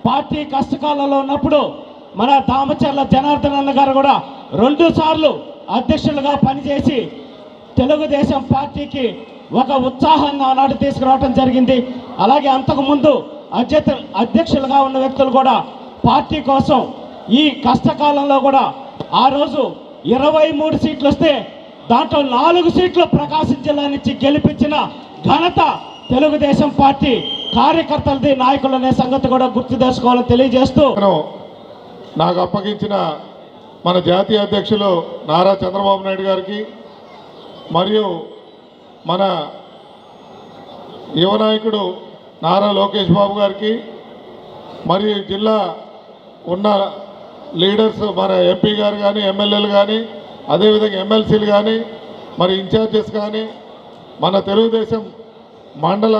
పార్టీ కష్టకాలంలో ఉన్నప్పుడు మన దామచర్ల జనార్దన్ అన్న గారు కూడా 2 సార్లు అధ్యక్షులుగా పనిచేసి తెలుగుదేశం పార్టీకి ఒక ఉత్సాహాన్ని ఆనాడు తీసుకురావడం జరిగింది. అలాగే అంతకుముందు అధ్యక్షులుగా ఉన్న వ్యక్తులు కూడా పార్టీ కోసం ఈ కష్టకాలంలో కూడా ఆ రోజు 23 సీట్లు వస్తే దాంట్లో 4 సీట్లు ప్రకాశం జిల్లా నుంచి గెలిపించిన ఘనత తెలుగుదేశం పార్టీ కార్యకర్తలది, నాయకులనే సంగతి కూడా గుర్తు చేసుకోవాలని తెలియజేస్తూ నాకు అప్పగించిన మన జాతీయ అధ్యక్షులు నారా చంద్రబాబు నాయుడు గారికి మరియు మన యువ నాయకుడు నారా లోకేష్ బాబు గారికి మరియు జిల్లా ఉన్న లీడర్స్ మన ఎంపీ గారు కానీ ఎమ్మెల్యేలు కానీ అదేవిధంగా ఎమ్మెల్సీలు కానీ మరి ఇన్ఛార్జెస్ కానీ మన తెలుగుదేశం మండల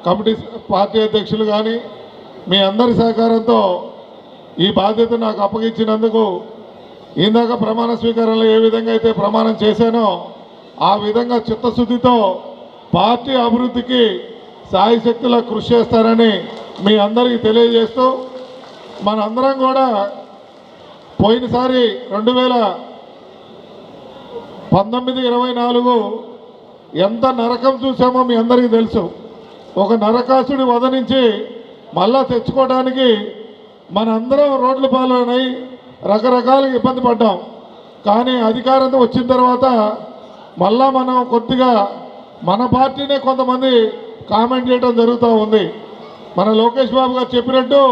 కమిటీ పార్టీ అధ్యక్షులు కానీ మీ అందరి సహకారంతో ఈ బాధ్యత నాకు అప్పగించినందుకు ఇందాక ప్రమాణ స్వీకారంలో ఏ విధంగా అయితే ప్రమాణం చేశానో ఆ విధంగా చిత్తశుద్ధితో పార్టీ అభివృద్ధికి సాయశక్తులా కృషి చేస్తారని మీ అందరికీ తెలియజేస్తూ మనందరం కూడా పోయినసారి 2019-24 ఎంత నరకం చూసామో మీ అందరికీ తెలుసు. ఒక నరకాసుడి వధ నుంచి మళ్ళా తెచ్చుకోవడానికి మనందరం రోడ్ల పాలనై రకరకాలుగా ఇబ్బంది పడ్డాం. కానీ అధికారంతో వచ్చిన తర్వాత మళ్ళా మనం కొద్దిగా మన పార్టీనే కొంతమంది కామెంట్ చేయడం జరుగుతూ ఉంది. మన లోకేష్ బాబు గారు చెప్పినట్టు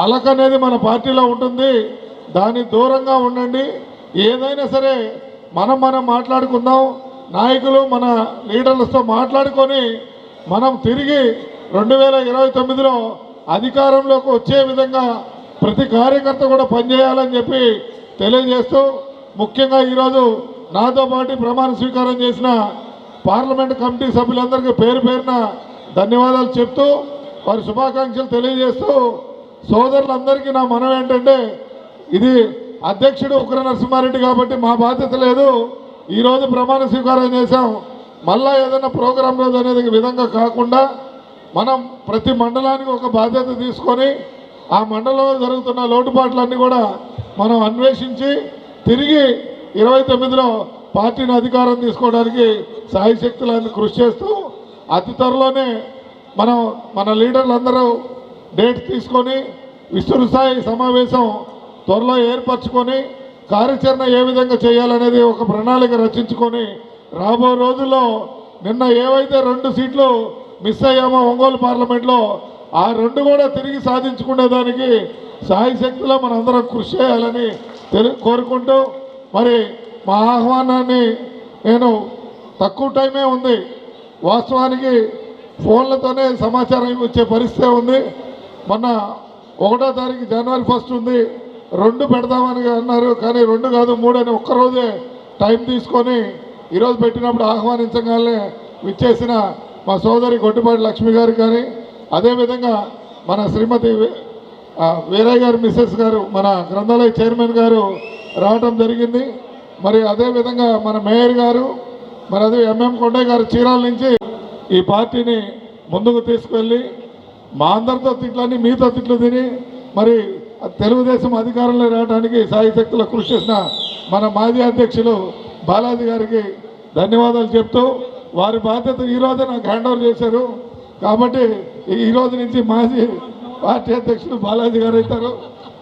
అలక అనేది మన పార్టీలో ఉంటుంది, దానికి దూరంగా ఉండండి. ఏదైనా సరే మనం మాట్లాడుకుందాం, నాయకులు మన లీడర్లతో మాట్లాడుకొని మనం తిరిగి 2029లో అధికారంలోకి వచ్చే విధంగా ప్రతి కార్యకర్త కూడా పనిచేయాలని చెప్పి తెలియజేస్తూ, ముఖ్యంగా ఈరోజు నాతో పాటు ప్రమాణ స్వీకారం చేసిన పార్లమెంట్ కమిటీ సభ్యులందరికీ పేరు పేరున ధన్యవాదాలు చెప్తూ వారి శుభాకాంక్షలు తెలియజేస్తూ, సోదరులందరికీ నా మనం ఏంటంటే, ఇది అధ్యక్షుడు ఉగ్ర నరసింహారెడ్డి కాబట్టి మా బాధ్యత లేదు. ఈరోజు ప్రమాణ స్వీకారం చేశాం, మళ్ళా ఏదైనా ప్రోగ్రాం రోజు అనేది విధంగా కాకుండా మనం ప్రతి మండలానికి ఒక బాధ్యత తీసుకొని ఆ మండలంలో జరుగుతున్న లోటుపాట్లన్నీ కూడా మనం అన్వేషించి తిరిగి 29లో పార్టీని అధికారం తీసుకోవడానికి సాయశక్తులను కృషి చేస్తూ అతి త్వరలోనే మన లీడర్లందరూ డేట్ తీసుకొని విస్తృత స్థాయి సమావేశం త్వరలో ఏర్పరచుకొని కార్యాచరణ ఏ విధంగా చేయాలనేది ఒక ప్రణాళిక రచించుకొని రాబో రోజుల్లో నిన్న ఏవైతే 2 సీట్లు మిస్ అయ్యామో ఒంగోలు పార్లమెంట్లో ఆ 2 కూడా తిరిగి సాధించుకునేదానికి సాయశక్తిలో మనందరం కృషి చేయాలని కోరుకుంటూ, మరి మా ఆహ్వానాన్ని నేను తక్కువ టైమే ఉంది, వాస్తవానికి ఫోన్లతోనే సమాచారం వచ్చే పరిస్థితి ఉంది. మొన్న 1వ తారీఖు జనవరి 1 ఉంది, 2 పెడదామని అన్నారు, కానీ 2 కాదు 3 అని ఒక్కరోజే టైం తీసుకొని ఈరోజు పెట్టినప్పుడు ఆహ్వానించగానే విచ్చేసిన మా సోదరి గొట్టిపాటి లక్ష్మి గారు కానీ, అదేవిధంగా మన శ్రీమతి వీరయ్య గారు మిస్సెస్ గారు మన గ్రంథాలయ చైర్మన్ గారు రావటం జరిగింది. మరి అదేవిధంగా మన మేయర్ గారు, మరి అదే ఎంఎం కొండయ్య గారు చీరాల నుంచి ఈ పార్టీని ముందుకు తీసుకువెళ్ళి మా అందరితో తిట్లని మీతో తిట్లు తిని మరి తెలుగుదేశం అధికారంలో రావడానికి సాయశక్తుల కృషి చేసిన మన మాజీ అధ్యక్షులు బాలాజీ గారికి ధన్యవాదాలు చెప్తూ, వారి బాధ్యత ఈరోజే నాకు హ్యాండ్ ఓవర్ చేశారు కాబట్టి ఈరోజు నుంచి మాజీ పార్టీ అధ్యక్షులు బాలాజీ గారు అవుతారు.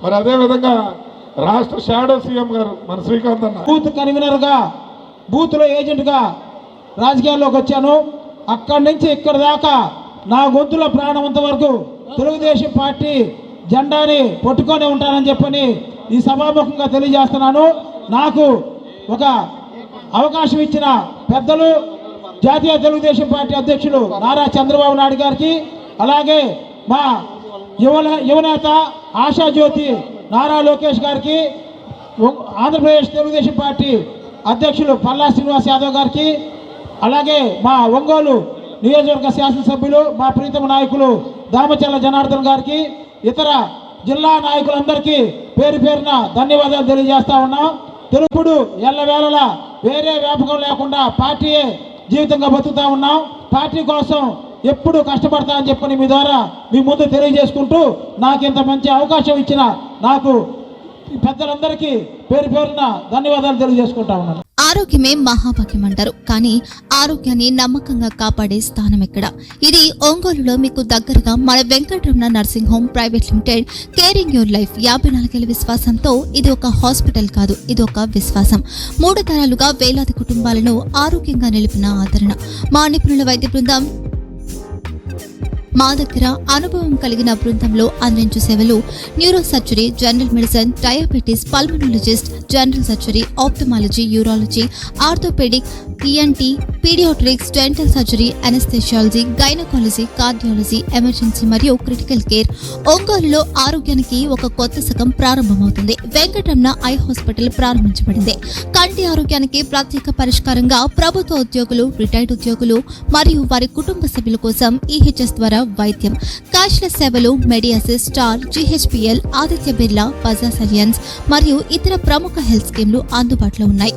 మరి అదేవిధంగా రాష్ట్ర షాడో సీఎం గారు మన శ్రీకాంత్ అన్న బూత్ కన్వీనర్గా, బూత్లో ఏజెంట్గా రాజకీయాల్లోకి వచ్చాను. అక్కడి నుంచి ఇక్కడి దాకా నా గొంతులో ప్రాణమంత వరకు తెలుగుదేశం పార్టీ జెండాని పట్టుకొని ఉంటానని చెప్పని ఈ సభాముఖంగా తెలియజేస్తున్నాను. నాకు ఒక అవకాశం ఇచ్చిన పెద్దలు జాతీయ తెలుగుదేశం పార్టీ అధ్యక్షులు నారా చంద్రబాబు నాయుడు గారికి, అలాగే మా యువనేత ఆశాజ్యోతి నారా లోకేష్ గారికి, ఆంధ్రప్రదేశ్ తెలుగుదేశం పార్టీ అధ్యక్షులు పల్లా శ్రీనివాస్ యాదవ్ గారికి, అలాగే మా ఒంగోలు నియోజకవర్గ శాసనసభ్యులు మా ప్రీతమ నాయకులు దామచర్ల జనార్దన్ గారికి, ఇతర జిల్లా నాయకులందరికీ పేరు పేరున ధన్యవాదాలు తెలియజేస్తా ఉన్నాం. తెలుపుడు ఎల్లవేళలా వేరే వ్యాపకం లేకుండా పార్టీయే జీవితంగా బతుకుతా ఉన్నాం. పార్టీ కోసం ఎప్పుడు కష్టపడతా అని చెప్పని మీ ద్వారా మీ ముందు తెలియజేసుకుంటూ, నాకు ఇంత మంచి అవకాశం ఇచ్చిన నాకు పెద్దలందరికీ పేరు పేరున ధన్యవాదాలు తెలియజేసుకుంటా ఉన్నాను. ఆరోగ్యమే మహాభాగ్యం అంటారు, కానీ ఆరోగ్యాన్ని నమ్మకంగా కాపాడే స్థానం ఎక్కడ? ఇది ఒంగోలులో మీకు దగ్గరగా మన Venkataramana nursing home private limited. Caring your life 54 ఏళ్ల విశ్వాసంతో ఇది ఒక హాస్పిటల్ కాదు, ఇది ఒక విశ్వాసం. 3 తరాలుగా వేలాది కుటుంబాలను ఆరోగ్యంగా నిలిపిన ఆదరణ. మా నిపుణుల వైద్య బృందం మా దగ్గర అనుభవం కలిగిన బృందంలో అందించే సేవలు neuro surgery, general medicine, diabetes, pulmonologist, general surgery, ophthalmology, urology, orthopaedic, ENT, paediatrics, dental surgery, anaesthesiology, gynaecology, cardiology, emergency మరియు క్రిటికల్ కేర్. ఒంగోలులో ఆరోగ్యానికి ఒక కొత్త శకం ప్రారంభమవుతుంది. వెంకటరమణ ఐ హాస్పిటల్ ప్రారంభించబడింది. కంటి ఆరోగ్యానికి ప్రత్యేక పరిష్కారంగా ప్రభుత్వ ఉద్యోగులు, రిటైర్డ్ ఉద్యోగులు మరియు వారి కుటుంబ సభ్యుల కోసం EHS ద్వారా వైద్యం. క్యాష్లెస్ సేవలు Medi Assist, Star, GHPL, Aditya Birla, Bajaj Allianz మరియు ఇతర ప్రముఖ హెల్త్ స్కీమ్లు అందుబాటులో ఉన్నాయి.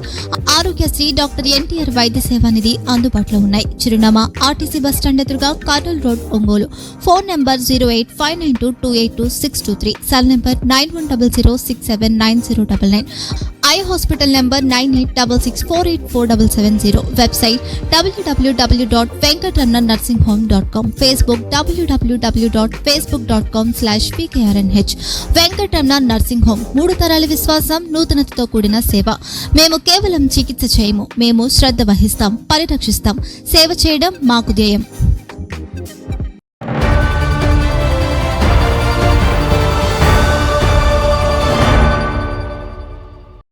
ఆరోగ్యశ్రీ, డాక్టర్ NTR వైద్య సేవా నిధి అందుబాటులో ఉన్నాయి. చిరునామా RTC బస్ స్టాండ్ ఎదురుగా, Kurnool road, Ongole. Phone number 08592282623, cell number 9100679099, eye hospital number 9866484770, website www.venkatramanarsinghome.com, Facebook www.facebook.com/VKRNH. Venkataramana nursing home, 3 తరాల విశ్వాసం, నూతనతతో కూడిన సేవ. మేము కేవలం చికిత్స చేయము, మేము శ్రద్ధ వహిస్తాం, పరిరక్షిస్తాం. సేవ చేయడం మాకు ధ్యేయం.